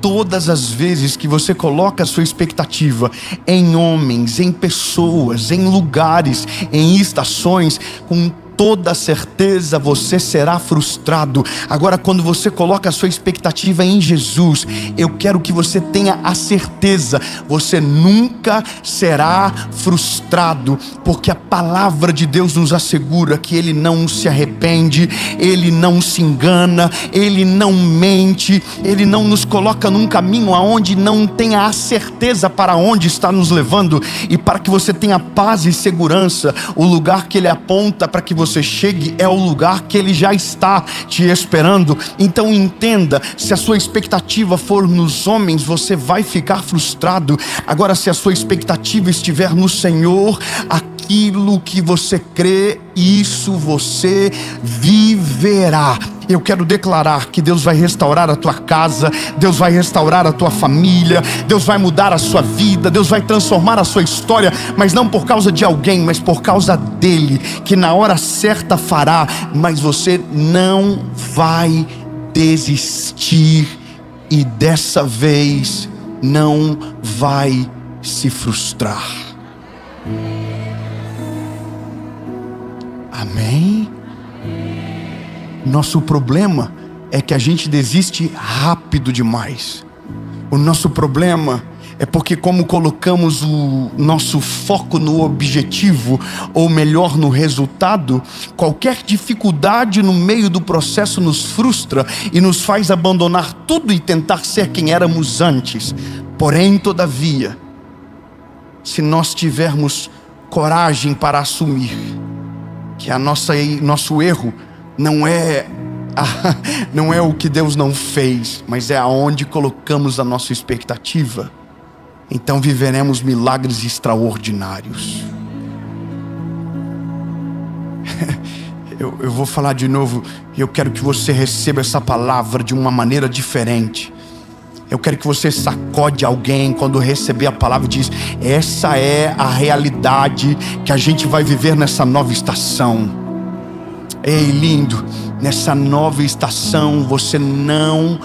Todas as vezes que você coloca a sua expectativa em homens, em pessoas, em lugares, em estações, com toda certeza você será frustrado. Agora, quando você coloca a sua expectativa em Jesus, eu quero que você tenha a certeza, você nunca será frustrado, porque a palavra de Deus nos assegura que Ele não se arrepende, Ele não se engana, Ele não mente, Ele não nos coloca num caminho aonde não tenha a certeza para onde está nos levando. E para que você tenha paz e segurança, o lugar que Ele aponta para que você chegue é o lugar que Ele já está te esperando. Então entenda, se a sua expectativa for nos homens, você vai ficar frustrado. Agora, se a sua expectativa estiver no Senhor, aquilo que você crê, isso você viverá. Eu quero declarar que Deus vai restaurar a tua casa, Deus vai restaurar a tua família, Deus vai mudar a sua vida, Deus vai transformar a sua história, mas não por causa de alguém, mas por causa dEle, que na hora certa fará. Mas você não vai desistir, e dessa vez não vai se frustrar. Amém? Nosso problema é que a gente desiste rápido demais. O nosso problema é porque, como colocamos o nosso foco no objetivo, ou melhor, no resultado, qualquer dificuldade no meio do processo nos frustra e nos faz abandonar tudo e tentar ser quem éramos antes. Porém, todavia, se nós tivermos coragem para assumir que nosso erro não é o que Deus não fez, mas é aonde colocamos a nossa expectativa, então viveremos milagres extraordinários. Eu vou falar de novo, e eu quero que você receba essa palavra de uma maneira diferente. Eu quero que você sacode alguém quando receber a palavra e diz: essa é a realidade que a gente vai viver nessa nova estação. Ei, lindo, nessa nova estação você não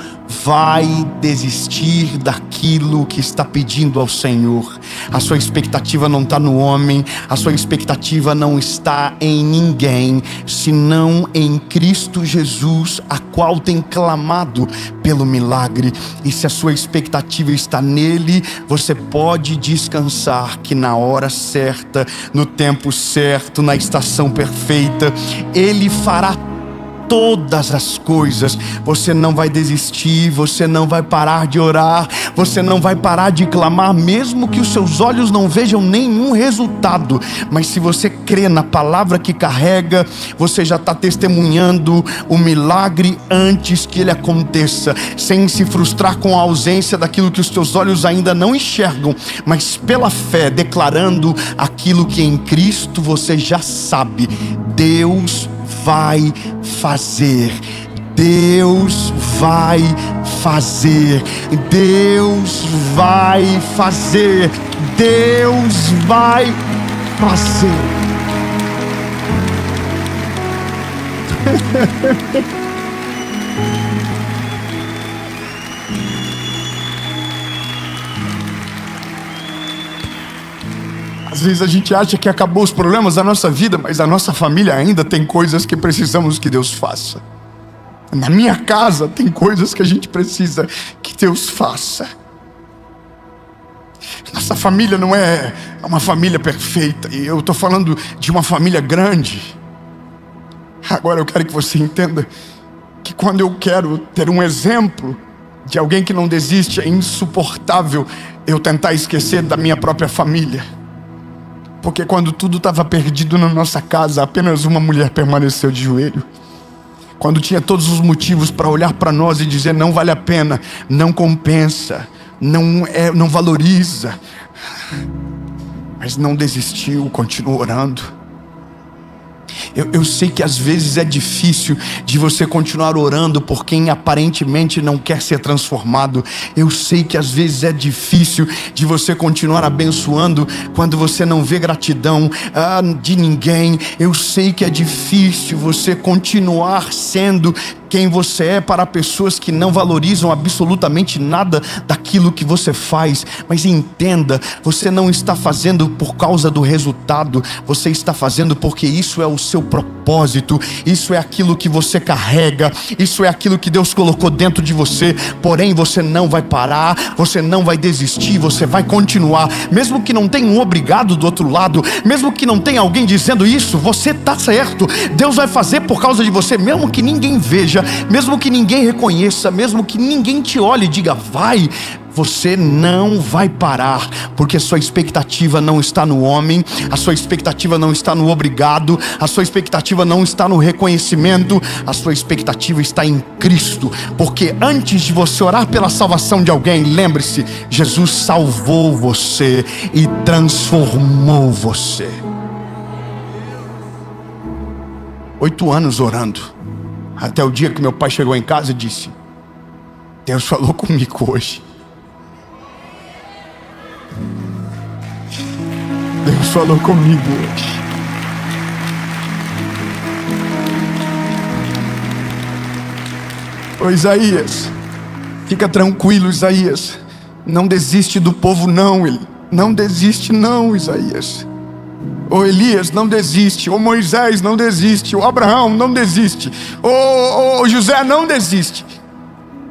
vai desistir daquilo que está pedindo ao Senhor. A sua expectativa não está no homem, a sua expectativa não está em ninguém, senão em Cristo Jesus, a qual tem clamado pelo milagre. E se a sua expectativa está nele, você pode descansar que na hora certa, no tempo certo, na estação perfeita, Ele fará todas as coisas. Você não vai desistir, você não vai parar de orar, você não vai parar de clamar, mesmo que os seus olhos não vejam nenhum resultado. Mas se você crê na palavra que carrega, você já está testemunhando o milagre antes que ele aconteça, sem se frustrar com a ausência daquilo que os teus olhos ainda não enxergam, mas pela fé, declarando aquilo que em Cristo você já sabe. Deus vai fazer, Deus vai fazer, Deus vai fazer, Deus vai fazer. Às vezes a gente acha que acabou os problemas da nossa vida, mas a nossa família ainda tem coisas que precisamos que Deus faça. Na minha casa tem coisas que a gente precisa que Deus faça. Nossa família não é uma família perfeita, e eu estou falando de uma família grande. Agora eu quero que você entenda que quando eu quero ter um exemplo de alguém que não desiste, é insuportável eu tentar esquecer da minha própria família. Porque quando tudo estava perdido na nossa casa, apenas uma mulher permaneceu de joelho. Quando tinha todos os motivos para olhar para nós e dizer: não vale a pena, não compensa, não valoriza, mas não desistiu, continuou orando. Eu sei que às vezes é difícil de você continuar orando por quem aparentemente não quer ser transformado. Eu sei que às vezes é difícil de você continuar abençoando quando você não vê gratidão de ninguém. Eu sei que é difícil você continuar sendo quem você é para pessoas que não valorizam absolutamente nada daquilo que você faz. Mas entenda, você não está fazendo por causa do resultado, você está fazendo porque isso é o seu propósito, isso é aquilo que você carrega, isso é aquilo que Deus colocou dentro de você. Porém, você não vai parar, você não vai desistir, você vai continuar. Mesmo que não tenha um obrigado do outro lado, mesmo que não tenha alguém dizendo isso, você está certo. Deus vai fazer por causa de você, mesmo que ninguém veja, mesmo que ninguém reconheça, mesmo que ninguém te olhe e diga vai. Você não vai parar, porque a sua expectativa não está no homem, a sua expectativa não está no obrigado, a sua expectativa não está no reconhecimento, a sua expectativa está em Cristo. Porque antes de você orar pela salvação de alguém, lembre-se, Jesus salvou você e transformou você. 8 anos orando, até o dia que meu pai chegou em casa e disse: Deus falou comigo hoje. Deus falou comigo hoje. Ô Isaías, fica tranquilo, Isaías. Não desiste do povo não, ele não desiste não, Isaías. Ô Elias, não desiste. Ô Moisés, não desiste. Ô Abraão, não desiste. Ô José, não desiste.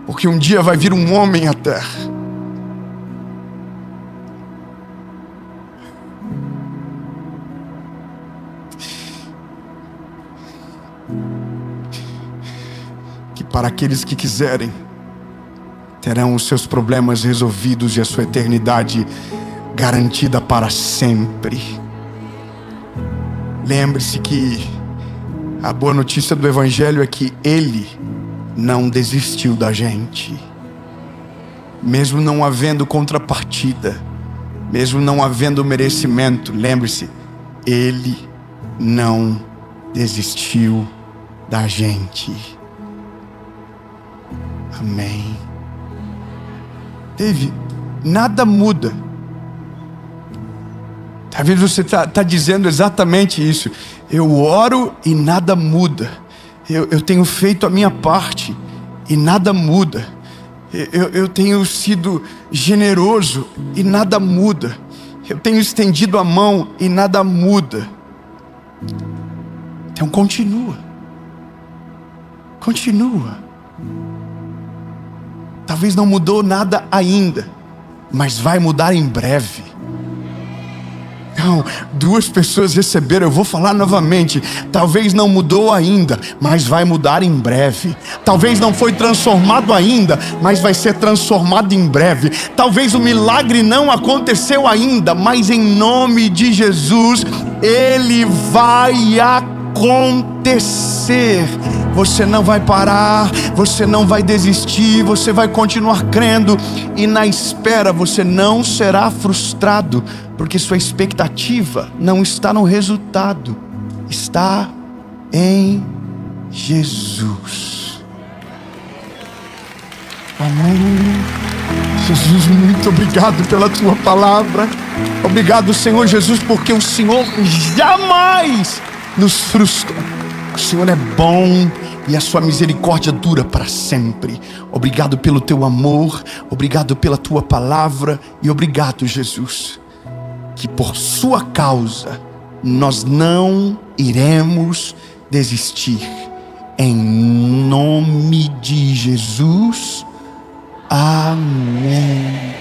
Porque um dia vai vir um homem à terra. Que para aqueles que quiserem, terão os seus problemas resolvidos e a sua eternidade garantida para sempre. Lembre-se que a boa notícia do Evangelho é que Ele não desistiu da gente. Mesmo não havendo contrapartida, mesmo não havendo merecimento, lembre-se, Ele não desistiu da gente. Amém. Nada muda. Talvez você está dizendo exatamente isso. Eu oro e nada muda. Eu tenho feito a minha parte e nada muda. Eu tenho sido generoso e nada muda. Eu tenho estendido a mão e nada muda. Então continua. Continua. Talvez não mudou nada ainda, mas vai mudar em breve. Não, 2 pessoas receberam, eu vou falar novamente. Talvez não mudou ainda, mas vai mudar em breve. Talvez não foi transformado ainda, mas vai ser transformado em breve. Talvez o milagre não aconteceu ainda, mas em nome de Jesus, ele vai acontecer. Você não vai parar, você não vai desistir, você vai continuar crendo, e na espera você não será frustrado, porque sua expectativa não está no resultado, está em Jesus. Amém. Jesus, muito obrigado pela tua palavra. Obrigado, Senhor Jesus, porque o Senhor jamais nos frustra. O Senhor é bom e a sua misericórdia dura para sempre. Obrigado pelo teu amor, obrigado pela tua palavra e obrigado, Jesus, que por sua causa nós não iremos desistir. Em nome de Jesus, amém.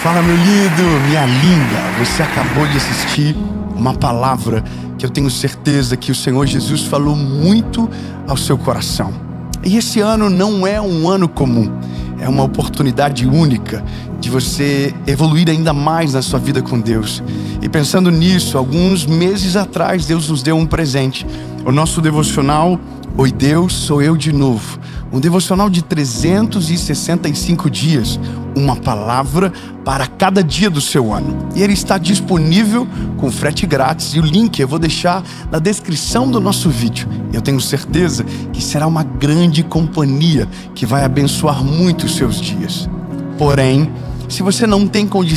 Fala, meu lindo, minha linda. Você acabou de assistir uma palavra que eu tenho certeza que o Senhor Jesus falou muito ao seu coração. E esse ano não é um ano comum, é uma oportunidade única de você evoluir ainda mais na sua vida com Deus. E pensando nisso, alguns meses atrás, Deus nos deu um presente. O nosso devocional, Oi Deus, Sou Eu de Novo. Um devocional de 365 dias, uma palavra para cada dia do seu ano. E ele está disponível com frete grátis, e o link eu vou deixar na descrição do nosso vídeo. Eu tenho certeza que será uma grande companhia que vai abençoar muito os seus dias. Porém, se você não tem condição